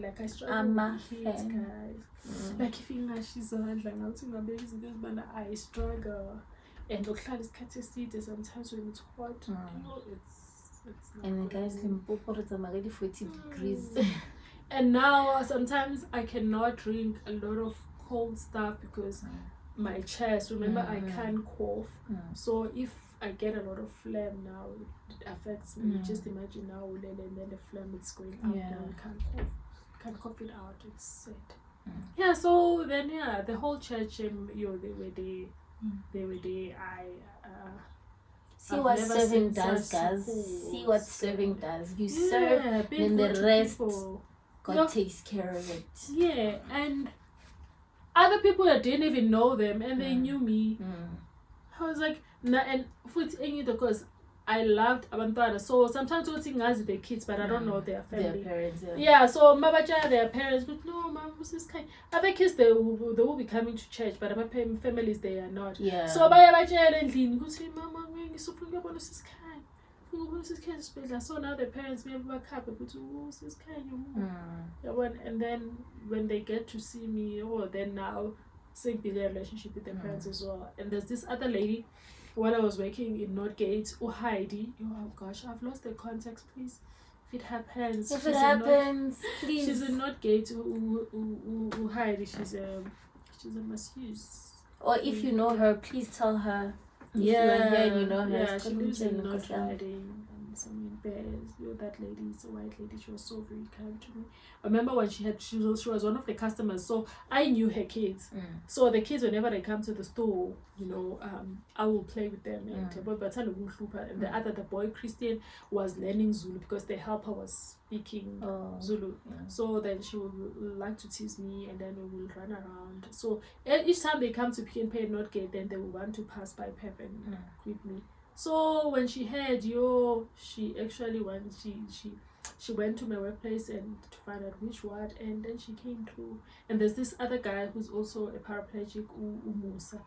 Like I struggle with heat, guys. Like if she's on, like I'm babies, but I struggle. And sometimes when it's hot, it's not and guys, Limpopo is already 40 degrees. And now sometimes I cannot drink a lot of cold stuff because my chest, remember, I can't cough. So if I get a lot of phlegm now, it affects me. Just imagine now, and then the phlegm is going up now. You can't cough it out. It's sad. So then the whole church, they were there. They were there. See what serving does, guys. See what serving does. You serve, then the rest, God takes care of it. And other people that didn't even know them, and they knew me. I was like, and because I loved abantwana. So sometimes I think as the kids, but I don't know their family. Their parents, so mabaja, their parents, but no, mom, Sis Kay. Other kids, they will be coming to church, but my families, they are not. So baja and Lynn go say, Mama, when you so about Sis Kay. So now the parents may back up and go to Sis Kay. And then when they get to see me, then now sync their relationship with their parents as well. And there's this other lady. When I was working in Northgate, Heidi, oh gosh, I've lost the contacts, please. If it happens, please. She's in Northgate, Heidi, she's a masseuse. Or if you know her, please tell her. If you are here and you know her, she lives in North Riding. some bears. That lady is a white lady. She was so very kind to me. I remember when she was one of the customers, so I knew her kids. So the kids, whenever they come to the store, I will play with them. And the boy Christian was learning Zulu because the helper was speaking Zulu. So then she would like to tease me, and then we will run around. So each time they come to Pick n Pay not get, then they will want to pass by Pep and greet me. So when she heard she actually went. She went to my workplace and to find out which ward, and then she came through. And there's this other guy who's also a paraplegic, Umusa.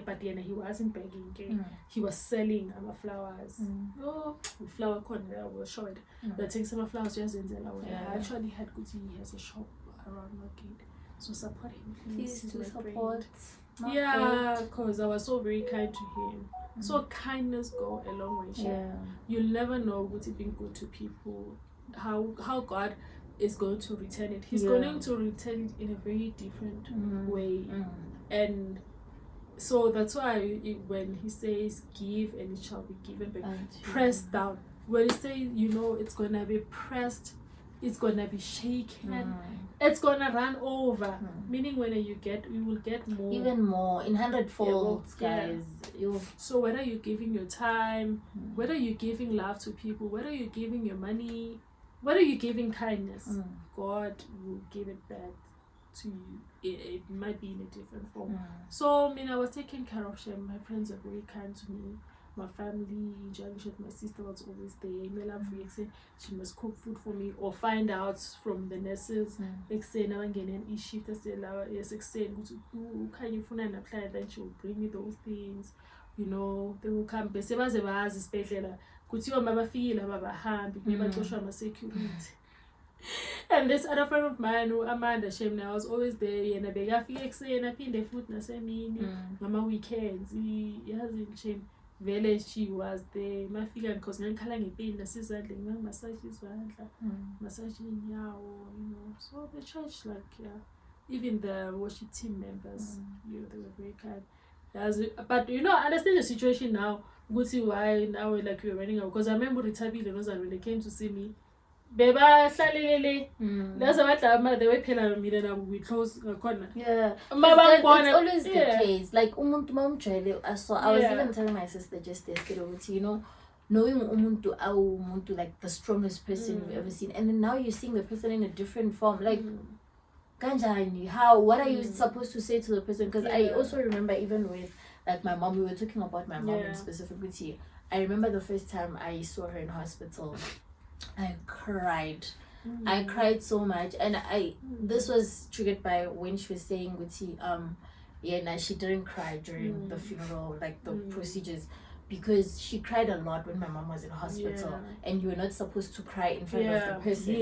But he wasn't begging. He was selling flowers. Flower corner, I was showing. But take some flowers just in there. I actually had good. He has a shop around my gate. So support him, please. Please do support. Yeah, because I was so very kind to him. So kindness go a long way. You'll never know what it being good to people, how God is going to return it. He's going to return it in a very different way. And so that's why when he says give and it shall be given back, pressed down. When he says, it's gonna be pressed, it's gonna be shaken, it's gonna run over. Meaning when you will get more, even more in 100-fold, guys. So whether you're giving your time, whether you're giving love to people, whether you're giving your money, whether you're giving kindness, God will give it back to you. It might be in a different form. So I was taking care of them. My friends are very kind to me. My family, my sister was always there. She must cook food for me or find out from the nurses. Then she will bring me those things. They will come. And this other friend of mine, Amanda Shemna, was always there. And I beg her food, Mama weekends. He hasn't changed. Vele she was there. My figure because ngankhala ngepeni nasizandleni massage izandla, massage inyawo, So the church, even the worship team members, they were very kind. But understand the situation now. Go see why now we're running out. Because I remember when they came to see me. Beba hlalelele laza badla they were phela mina nabo we close corner. It's always the case. Like umuntu mawumjwayele. So I was even telling my sister just yesterday, knowing umuntu umuntu like the strongest person you've ever seen, and then now you're seeing the person in a different form. Like kanjani, what are you supposed to say to the person? Because I also remember even with like my mom, we were talking about my mom in specifically. I remember the first time I saw her in hospital. I cried. I cried so much, and this was triggered by when she was saying she didn't cry during the funeral, like the procedures, because she cried a lot when my mom was in hospital, and you were not supposed to cry in front of the person,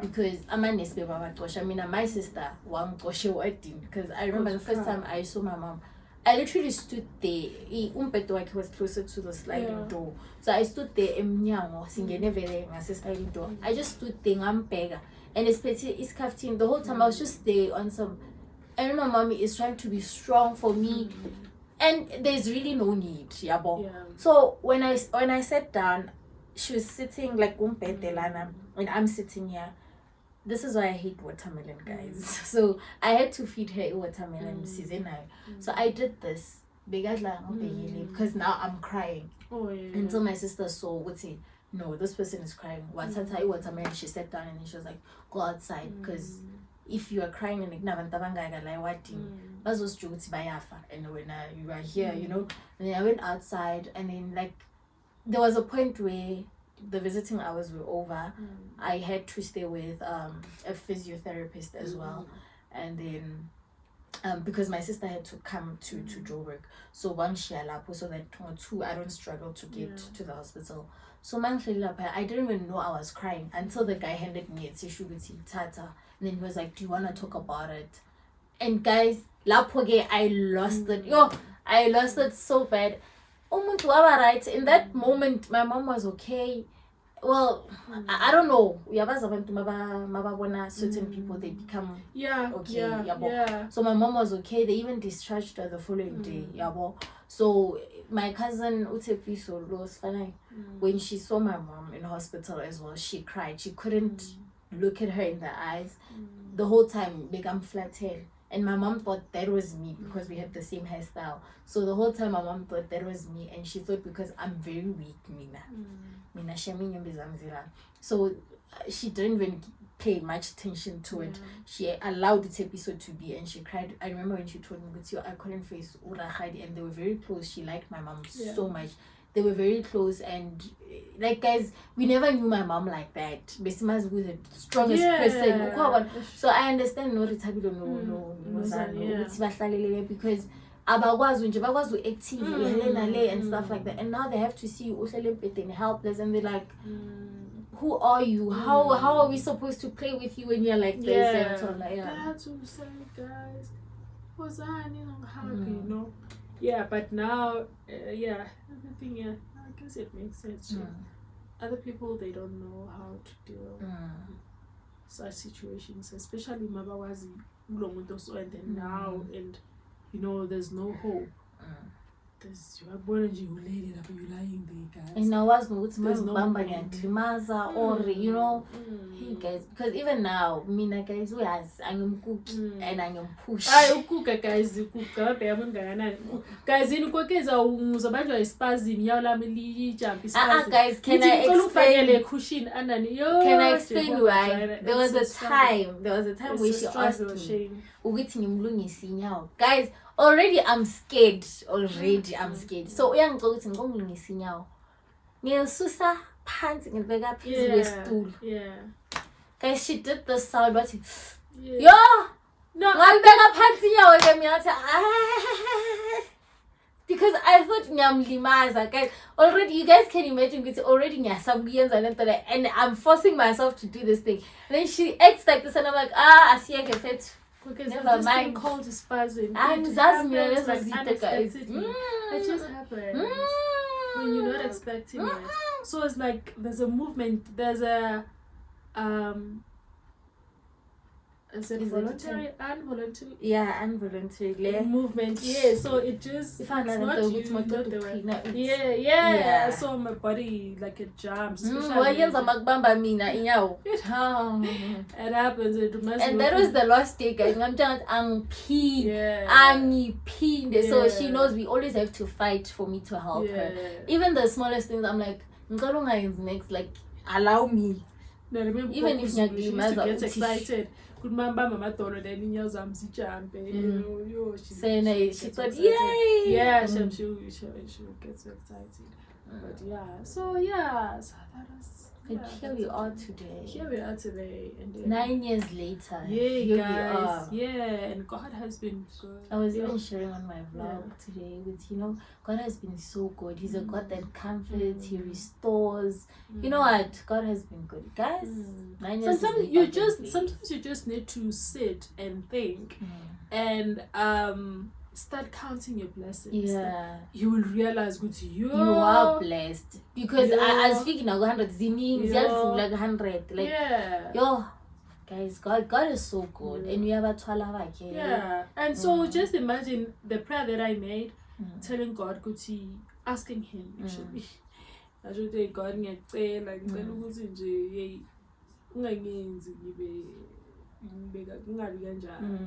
because my sister because I remember the first time I saw my mom, I literally stood there. Umpeto was closer to the sliding door. So I stood there sliding door. I just stood there and especially the whole time I was just there on some, I don't know, mommy is trying to be strong for me. And there's really no need. So when I sat down, she was sitting like and I'm sitting here. This is why I hate watermelon, guys. So I had to feed her a watermelon season. So I did this because now I'm crying. Until my sister saw no, this person is crying. Watermelon. She sat down and then she was like, go outside, because if you are crying and and when you are here, and then I went outside, and then there was a point where the visiting hours were over. I had to stay with a physiotherapist as well, and then because my sister had to come to Joburg, so one so that two I don't struggle to get to the hospital. So I didn't even know I was crying until the guy handed me a tissue with Tata, and then he was like, do you want to talk about it? And guys, I lost it. I lost it so bad. Right, in that moment my mom was okay. Well, I don't know. Certain people, they become okay. So my mom was okay. They even discharged her the following day. So my cousin Utepiso was funny. When she saw my mom in hospital as well, she cried. She couldn't look at her in the eyes the whole time. Become flat tail. And my mom thought that was me because we had the same hairstyle. So the whole time my mom thought that was me, and she thought because I'm very weak, Mina Shami Nyambizamzira. So she didn't even pay much attention to it. She allowed this episode to be, and she cried. I remember when she told me that I couldn't face Urahadi, and they were very close. She liked my mom so much. They were very close, and like, guys, we never knew my mom like that. Besimas was the strongest person. So I understand no because abakwazi nje bakwazi active and stuff like that, and now they have to see you helpless, and they're like, who are you? How are we supposed to play with you when you're like this? And that's what I'm saying, guys. Was I you know? Yeah, but now, everything, I guess it makes sense. Other people, they don't know how to deal with such situations, especially Mabawazi, and then now, and you know, there's no hope. You are born and you lady, but you're lying there, guys. And I was or you know, hey guys, because even now, Mina guys, we as I'm cook and I'm push. I cook guys, you cook guys in Kokeza Muzabajo is spasm, Yalamili jump is guys, can I explain? Can I explain why? There was a time where she asked me, guys. Already I'm scared. So young goats and going to Neil Susa pants in the up his stool. Guys, she did the sound, but yo, no, I'll beg up pants because I thought Nyam Limaza, guys. Already, you guys can imagine it's already some years and I'm forcing myself to do this thing. And then she acts like this, and I'm like, I see I can fit. Because never mind. Called spasm. And that's me. Like unexpectedly. It just happens when you're not expecting it. So it's like there's a movement. There's a is it voluntary, involuntary? Yeah, involuntary movement. Yeah, so it just it's not you, not the way. Yeah. So my body like it jumps. It happens. And that was the last day, guys. I'm just peed. So she knows we always have to fight for me to help her. Even the smallest things, I'm like, next, like, allow me. No, remember, even if she gets excited. Good mama told her then you jump. She thought, yay! Yeah, she gets so excited. But so that was. And here we are today. And 9 years later. Yeah, guys. And God has been good. I was even sharing on my vlog today with, God has been so good. He's a God that comforts, He restores. You know what? God has been good. Guys, 9 years sometimes you just need to sit and think and start counting your blessings. You will realize you are blessed. Because I was thinking 100 like 100. Like guys, God is so good. And we have a 12 and so just imagine the prayer that I made, telling God, asking Him actually. I should say God like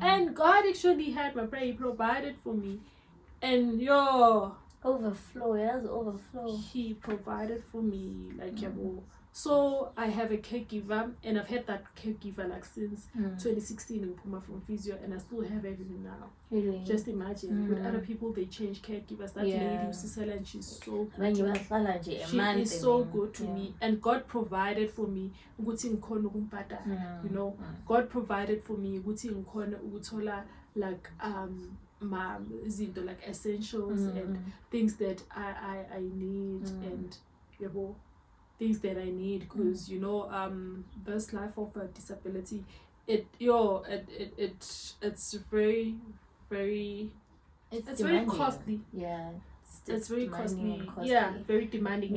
and God actually had my prayer. He provided for me, and overflow. He provided for me, like so I have a caregiver, and I've had that caregiver like since 2016 in Puma from physio, and I still have everything now. Really? Just imagine with other people they change caregivers. That lady Usisela, and she's so good. She is so good to me, and God provided for me. God provided for me. Like like essentials and things that I need and things that I need, because this life of a disability, it's very very costly. It's very costly. Very demanding.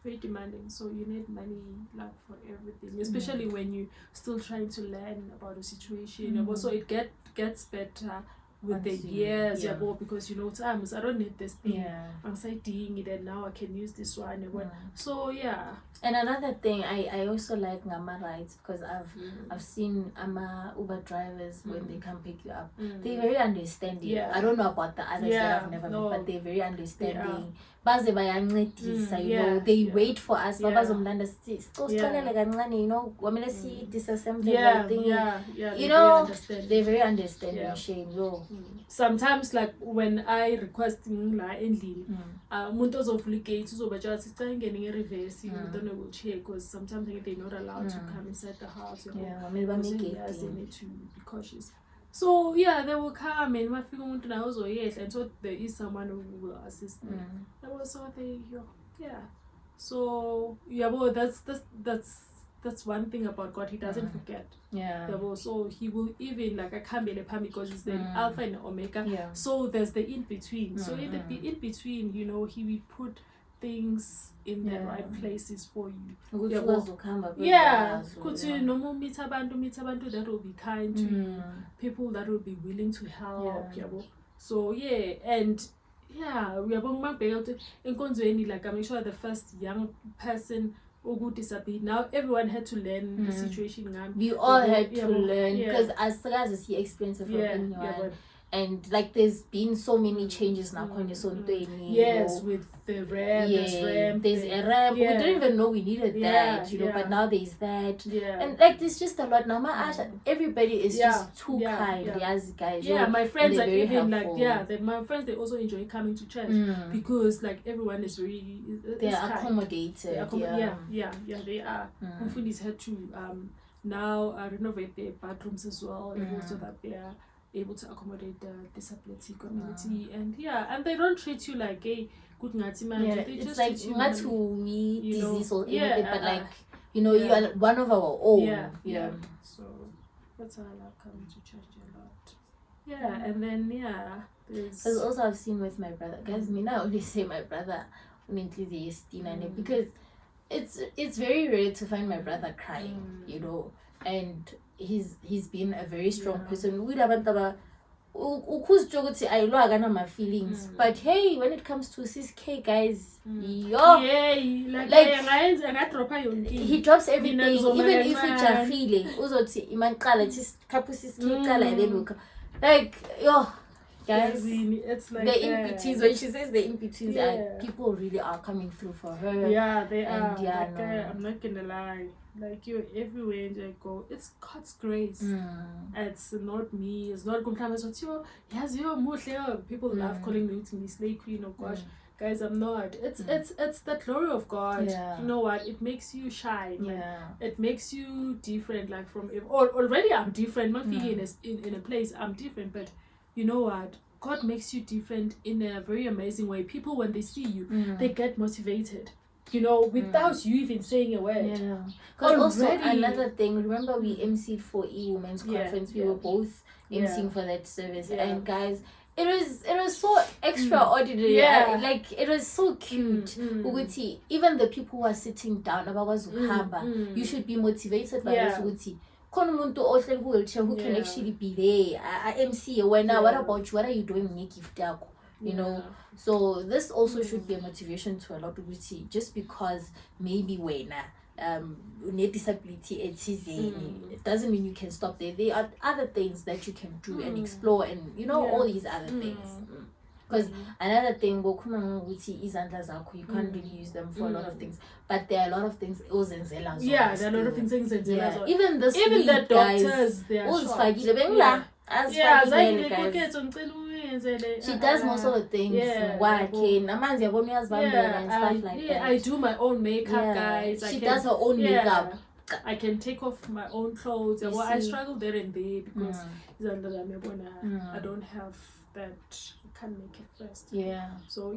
Very demanding. So you need money like for everything, especially when you're still trying to learn about the situation. So it gets better with the years, because you know times I don't need this thing. I'm saying it and now I can use this one. So yeah. And another thing, I also like Ngama rides because I've seen Uber drivers when they come pick you up. They're very understanding. I don't know about the others that I've never met, but they're very understanding. Baze bayancedisa, you know, they wait for us. Babazomlanda sicela kancane, you know, wamele si disassemble everything. You know, they're very understanding. Shame, yo. Sometimes like when I request la endlini, umuntu ozovula igate uzobatshela sister ingene nge-reverse, then we will check because sometimes they're not allowed to come inside the house. They need to be cautious. So yeah, they will come and my figure umuntu naye uzoyehla, and so there is someone who will assist me. So so that's one thing about God. He doesn't forget. So he will even like I can't be the palm because it's the Alpha and Omega. So there's the in between. So in the in between, you know, he will put things in the right places for you. No more meet abantu that will be kind to you, people that will be willing to help. So and we are going back in like I'm sure the first young person who disappeared. Now everyone had to learn the situation. We all had to learn because as far as the experience of and like there's been so many changes now. Yes, with the ramp, there's a ramp. We didn't even know we needed that, you know. But now there's that, and like there's just a lot now. Everybody is just too kind. Guys. My friends are even helpful. My friends, they also enjoy coming to church because like everyone is very they're accommodated. They are. Mufundis had to now renovate their bathrooms as well, so that they are able to accommodate the disability community. And they don't treat you like a good ngati man. They it's just like treat you me disease or anything, but like you know, you are one of our own. So that's why I love coming to church a lot. And then there's also I've seen with my brother. Guys, me now only say my brother because it's very rare to find my brother crying, you know, and he's been a very strong person. We I know my feelings, but hey, when it comes to Sis Kay, guys, he drops everything, even if we jahile uzothi imanqala thi Sis Kay like guys, it's like the in-betweens. When she says the in-betweens, people really are coming through for her. They are. I'm not gonna lie. Like you're everywhere and I go, it's God's grace. It's not me. It's not people love calling me Slay Queen. Oh gosh, guys, I'm not. It's the glory of God. You know what? It makes you shine. It makes you different. Like from already, I'm different. Not feeling in a place I'm different, but you know what? God makes you different in a very amazing way. People, when they see you, they get motivated. You know, without you even saying a word. Because also another thing, remember we emceed for E-Women's Conference. We were both emceeing for that service. And guys, it was so extraordinary. Like it was so cute. Even the people who are sitting down, you should be motivated by this. Who can actually be there? I MC what about you? What are you doing in your gift? You know, so this also should be a motivation to a lot of people, just because maybe when disability it doesn't mean you can stop there. There are other things that you can do and explore, and you know all these other things. Because another thing, you can't really use them for a lot of things, but there are a lot of things. There are a lot of things. Even the doctors, they are she does most of the things. And stuff like that. I do my own makeup, guys. She does her own makeup. I can take off my own clothes. I struggle there and there because I don't have that. Can't make it first. So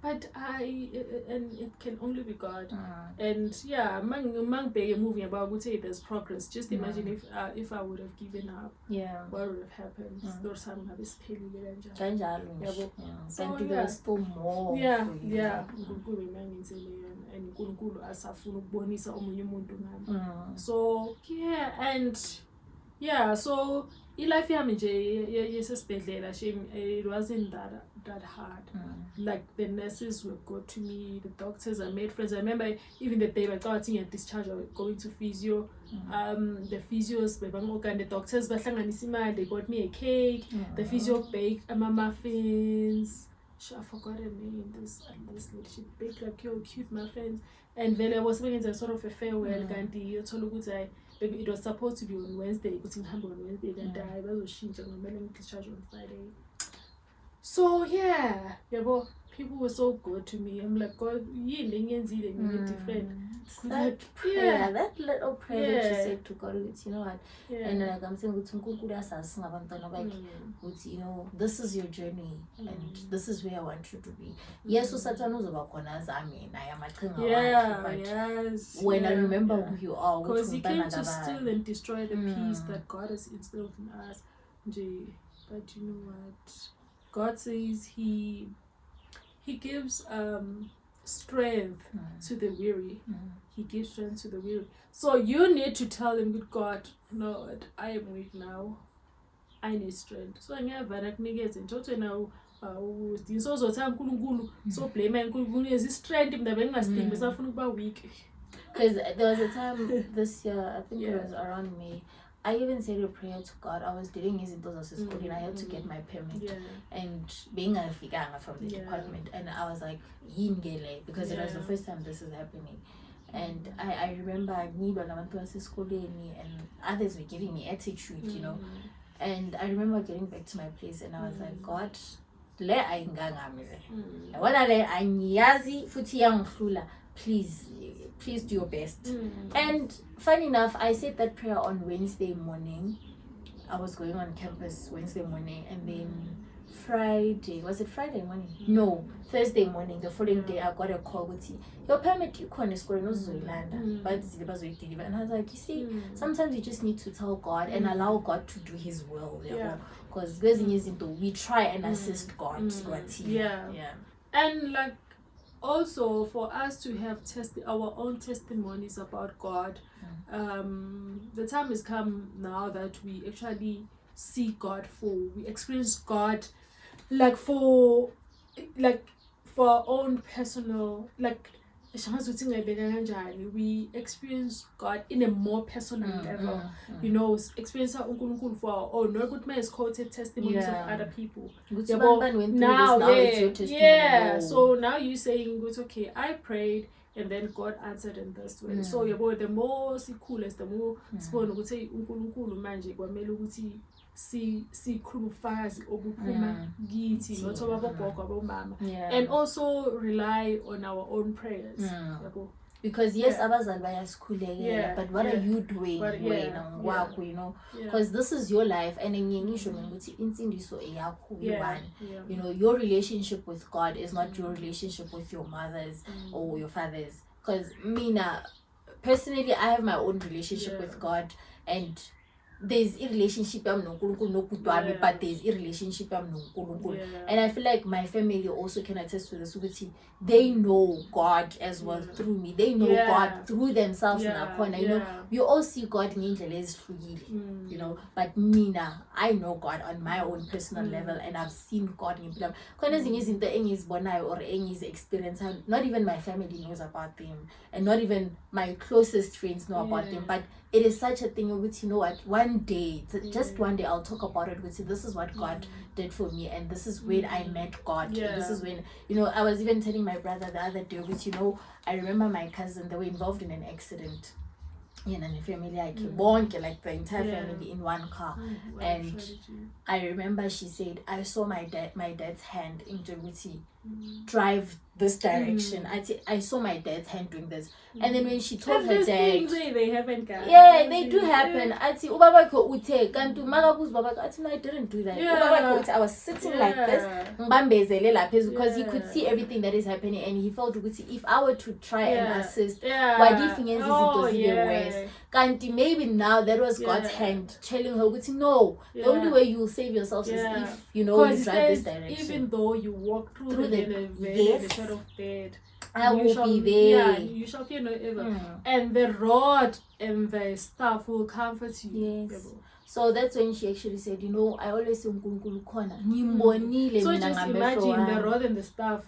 but and it can only be God. And among big moving about would say there's progress. Just imagine if I would have given up. What would have happened? Those time have this so there's still more. So and Yeah, so life yami nje yesesibhedlela it wasn't that hard. Like the nurses were good to me, the doctors, I made friends. I remember even the day I got discharged or going to physio, the physios and the doctors they bought me a cake, the physio baked muffins. I forgot her name. This lady, she baked like cute muffins, and then I was making a sort of a farewell. Kanti it was supposed to be on Wednesday, putting humble on Wednesday, and I was discharged on Friday. So yeah, but people were so good to me. I'm like, God, you different. That prayer, that little prayer that you said to God, you know what? And like I'm saying, like, you know, this is your journey, and this is where I want you to be. Yes, so Satan knows about Konas. I mean, I am a king. Yes. When I remember who you are, because He came to steal and destroy the peace that God has instilled in us. But you know what? God says He gives strength to the weary. He gives strength to the weary. So you need to tell Him, good God, Lord, I am weak now. I need strength. So ngiyavana kunikeze nje now uzisozothanda uNkulunkulu so blame uNkulunkulu is strength mina bengingasidingi besafuna ukuba weak. Because there was a time this year, I think it was around May, I even said a prayer to God. I was doing his into school and I had to get my permit. And being a figanga from the department, and I was like, yingele, because it was the first time this is happening. And I remember I need when I went to school and others were giving me attitude, you know. And I remember getting back to my place and I was like, God, le ayinganga wala le anyazi futhi yangihlula, please do your best. And funny enough, I said that prayer on Wednesday morning. I was going on campus Wednesday morning, and then Friday, was it Friday morning? No, Thursday morning, the following day, I got a call with your permit, you can't score no Zoilanda, but it's deliver. And I was like, you see, sometimes you just need to tell God and allow God to do His will. Because we try and assist God. And like, also for us to have our own testimonies about God, the time has come now that we actually see God we experience God for our own personal, we experience God in a more personal level, you know, experience uNkulunkulu for our own. Not good man is quoted testimonies of other people. Now it's your testimony. So now you're saying, okay, I prayed and then God answered in this way. So the more coolest, the more sibona ukuthi uNkulunkulu manje kwamele ukuthi sikhulufazi obuphuma kithi nothi ababogogo abomama, and also rely on our own prayers. Because yes, abazali bayasikhulekela, but what are you doing wena ngokwakho, you know, because this is your life, and ngisho ukuthi insindiso eyakho you know, your relationship with God is not your relationship with your mothers or your fathers. Because mina personally, I have my own relationship with God, and there's a relationship but there's a relationship and I feel like my family also can attest to this. They know God as well through me. They know God through themselves. You know, you all see God in you know, but Mina, I know God on my own personal level, and I've seen God in or experience. Not even my family knows about them, and not even my closest friends know about them, but it is such a thing which, you know what, one day, just one day I'll talk about it, which this is what God did for me, and this is when I met God. This is when, you know, I was even telling my brother the other day, which, you know, I remember my cousin, they were involved in an accident. And the family, like the entire family in one car. And I remember she said, I saw my dad's hand in Djibouti drive this direction. I saw my dad's hand doing this. And then when she told her dad, they haven't got. They do happen. I see ubaba ko ute kantu makabuz baba ati no, I didn't do that. I was sitting like this because he could see everything that is happening, and he felt if I were to try and assist, why do you think worse? Kanti maybe now that was God's hand telling her no, the only way you will save yourself is if you know you drive this direction. Even though you walk through the shadow of death, I will be there. Yeah, you shall fear no evil. And the rod and the staff will comfort you. Yes. So that's when she actually said, you know, I always say uNkulunkulu khona ngimbonile. So just imagine the rod and the staff.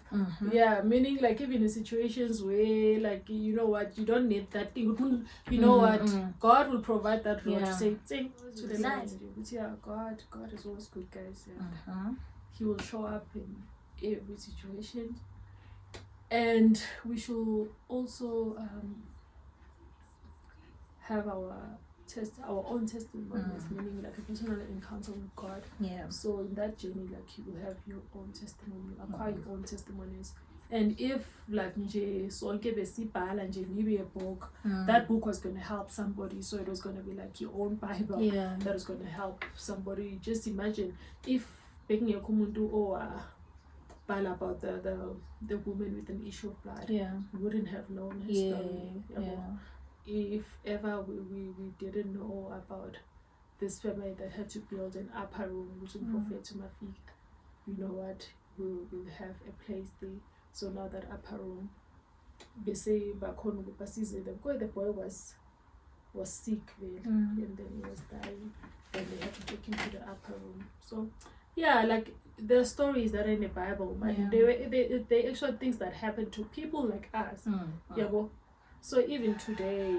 Yeah, meaning like even in situations where like you know what, you don't need that thing. You know what, God will provide that rod to say thing to the land. Yeah, God is always good, guys. Yeah. He will show up in every situation. And we should also have our own testimonies, meaning like a personal encounter with God. Yeah. So in that journey, like you will have your own testimony, acquire your own testimonies. And if like maybe a book, that book was going to help somebody, so it was going to be like your own Bible that was going to help somebody. Just imagine if being a kumundu or about the woman with an issue of blood, we wouldn't have known her story. If ever we didn't know about this family that had to build an upper room, which will profit to my feet, you know what, we will have a place there. So now that upper room, they say back home, the boy was sick there, and then he was dying, and they had to take him to the upper room. So yeah, like there are stories that are in the Bible, but they actual things that happen to people like us. So even today,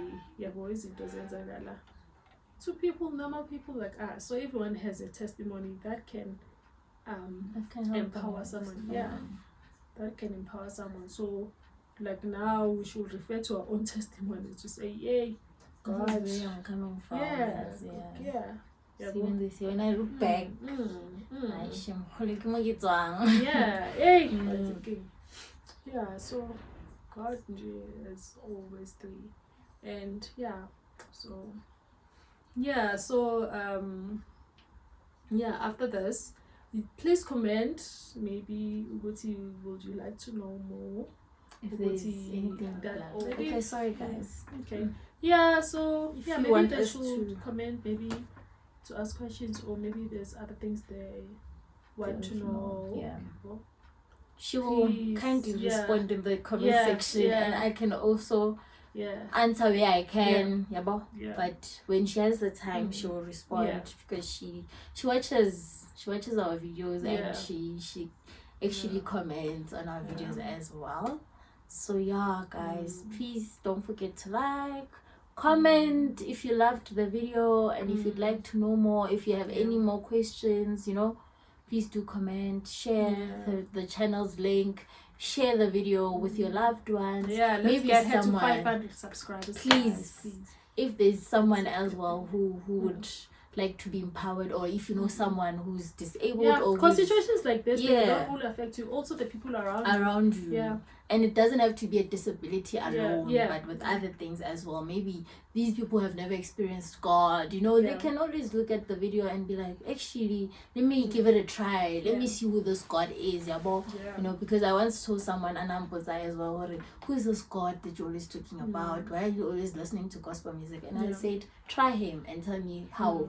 to people, normal people like us. So everyone has a testimony that can empower someone. That can empower someone. So like now we should refer to our own testimony to say, yay, God, this is where I'm coming from. Even this when I look back, so God is always there. And after this, please comment. Maybe would you like to know more? If there's anything that okay, sorry guys. Okay. Yeah, so if maybe they should comment, maybe to ask questions, or maybe there's other things they want to know. She will kindly respond in the comment section, and I can also answer where I can. But when she has the time, she will respond because she watches our videos and she actually comments on our videos as well. So guys, please don't forget to like, comment if you loved the video, and if you'd like to know more, if you have any more questions, please do comment, share the channel's link, share the video with your loved ones. Let's get her to 500 subscribers. Please. If there's someone as well who would like to be empowered, or if you know someone who's disabled, or because situations like this, they don't only affect you, also the people around you. And it doesn't have to be a disability alone, but with other things as well. Maybe these people have never experienced God, they can always look at the video and be like, actually, let me give it a try. Let me see who this God is, because I once told someone, Anampozai as well, who is this God that you're always talking about? Why are you always listening to gospel music? And I said, try him and tell me how,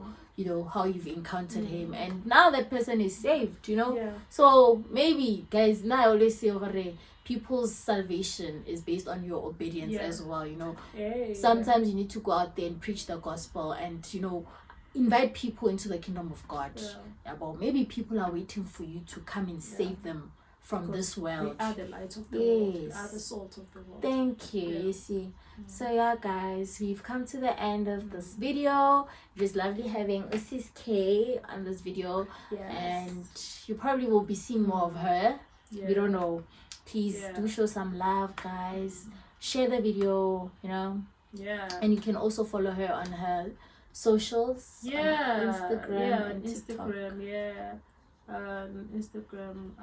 how you've encountered him. And now that person is saved, So maybe, guys, now I always say, people's salvation is based on your obedience as well. Sometimes you need to go out there and preach the gospel and invite people into the kingdom of God. But maybe people are waiting for you to come and save them from this world. They are the light of the world. They are the salt of the world. Thank you. You see. So guys, we've come to the end of this video. It was lovely having Sis Kay on this video, and you probably will be seeing more of her. We don't know. Please do show some love, guys. Share the video, and you can also follow her on her socials, Instagram and TikTok. Instagram,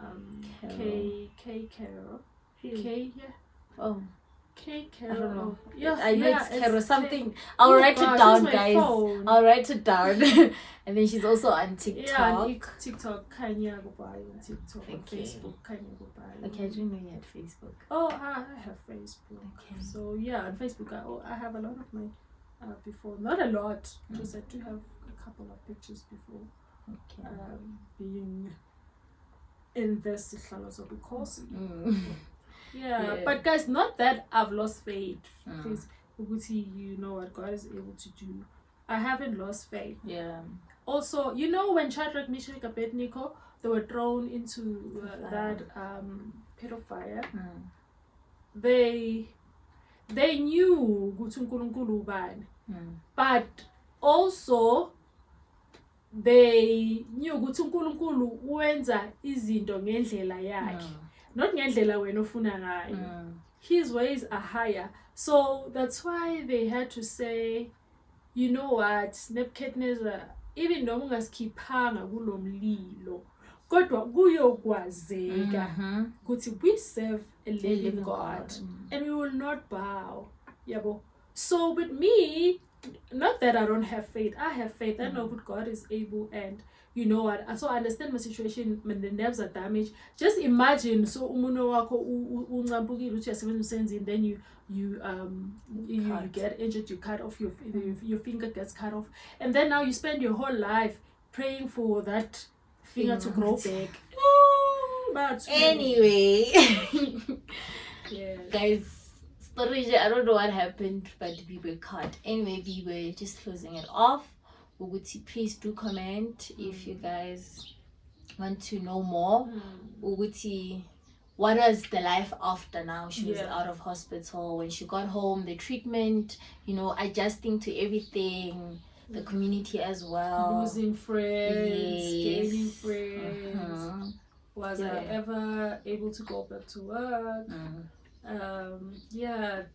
K Carol. K Carol. I don't know. I know it's Carol something. I'll write it down, guys. I'll write it down. And then she's also on TikTok. TikTok, Khanya Gobai on TikTok. Facebook, Khanya Gobai. Okay, I didn't know you had Facebook. Oh, I have Facebook. Okay. So on Facebook, I have a lot of my before. Not a lot, because I do have a couple of pictures before. Being in this course. Yeah, but guys, not that I've lost faith. Please, you know what God is able to do. I haven't lost faith. Yeah. Also, you know, when Shadrach, Meshach, and Abednego, they were thrown into that pit of fire, they knew ukuthi uNkulunkulu ubani, but also they knew ukuthi uNkulunkulu wenza izinto ngendlela yakhe, not ngendlela wena ofuna ngayo. His ways are higher. So that's why they had to say, you know what, Nebuchadnezzar, even though ungasikhiphanga kulo mlilo, kodwa kuyokwazeka ukuthi we serve a living God, and we will not bow. Yabo. So with me, not that I don't have faith, I have faith. I know that God is able, and you know what, so I understand my situation when the nerves are damaged. Just imagine, so umuno wako uncampukile uthi uyasebenza umsebenzi, then you get injured, you cut off your finger gets cut off, and then now you spend your whole life praying for that finger to grow back. But anyway, yeah, guys, I don't know what happened, but we were caught. Anyway, we were just closing it off. Uguti, please do comment if you guys want to know more. Uguti, what was the life after now? She was out of hospital. When she got home, the treatment, you know, adjusting to everything, the community as well. Losing friends, gaining friends. Was I ever able to go back to work?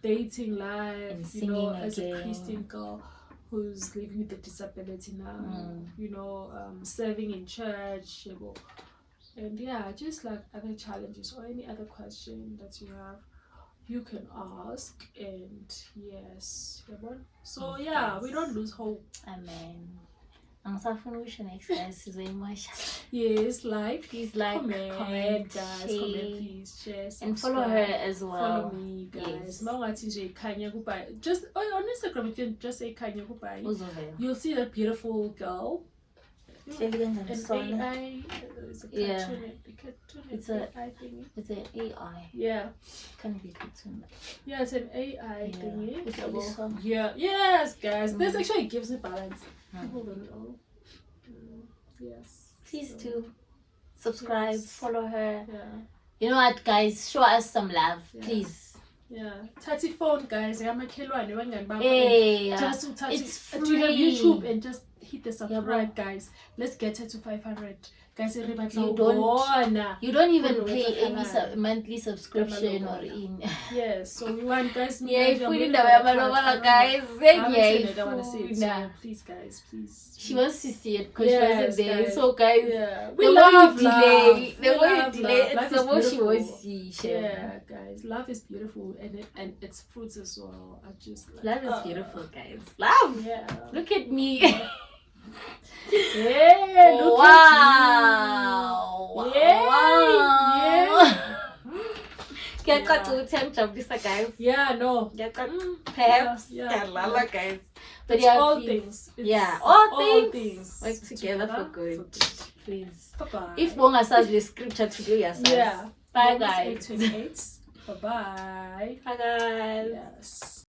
Dating life, you know, as a Christian girl who's living with a disability now, you know, serving in church, and just like other challenges or any other question that you have, you can ask, and so we don't lose hope. Amen. Yes, like, please like, comment, guys, share, comment, please, share, subscribe, and follow her as well. Follow me, guys. Just on Instagram, you can just say Khanya goodbye. You'll see that beautiful girl. An AI, it's an AI. Yeah. Can be cartoon. Yeah, it's an AI thingy. Yes, guys. This actually gives it balance. People don't know. Yes. Please do subscribe, follow her. Yeah. You know what, guys? Show us some love, please. Yeah. Tati phone, guys. Hey, it's free. Do you have YouTube and just hit the subscribe, guys. Let's get her to 500. Guys, you don't even pay any monthly subscription or in. Yes, so we want guys. Guys. Please, guys, please. She wants to see it because she wasn't there. Guys. So, guys, we love delay. The more you delay, it's the more she wants to see. Yeah, guys, love is beautiful, and its fruits as well. I just love is beautiful, guys. Love. Yeah. Look at me. Yeah, look wow. at you. Yeah. Guys. Yeah, no. Perhaps. Guys. But all things. All things. Work together for good. Please. Bye-bye. If one has the scripture to do, yeah. Bye, guys. Bye-bye. Bye, guys. Yes.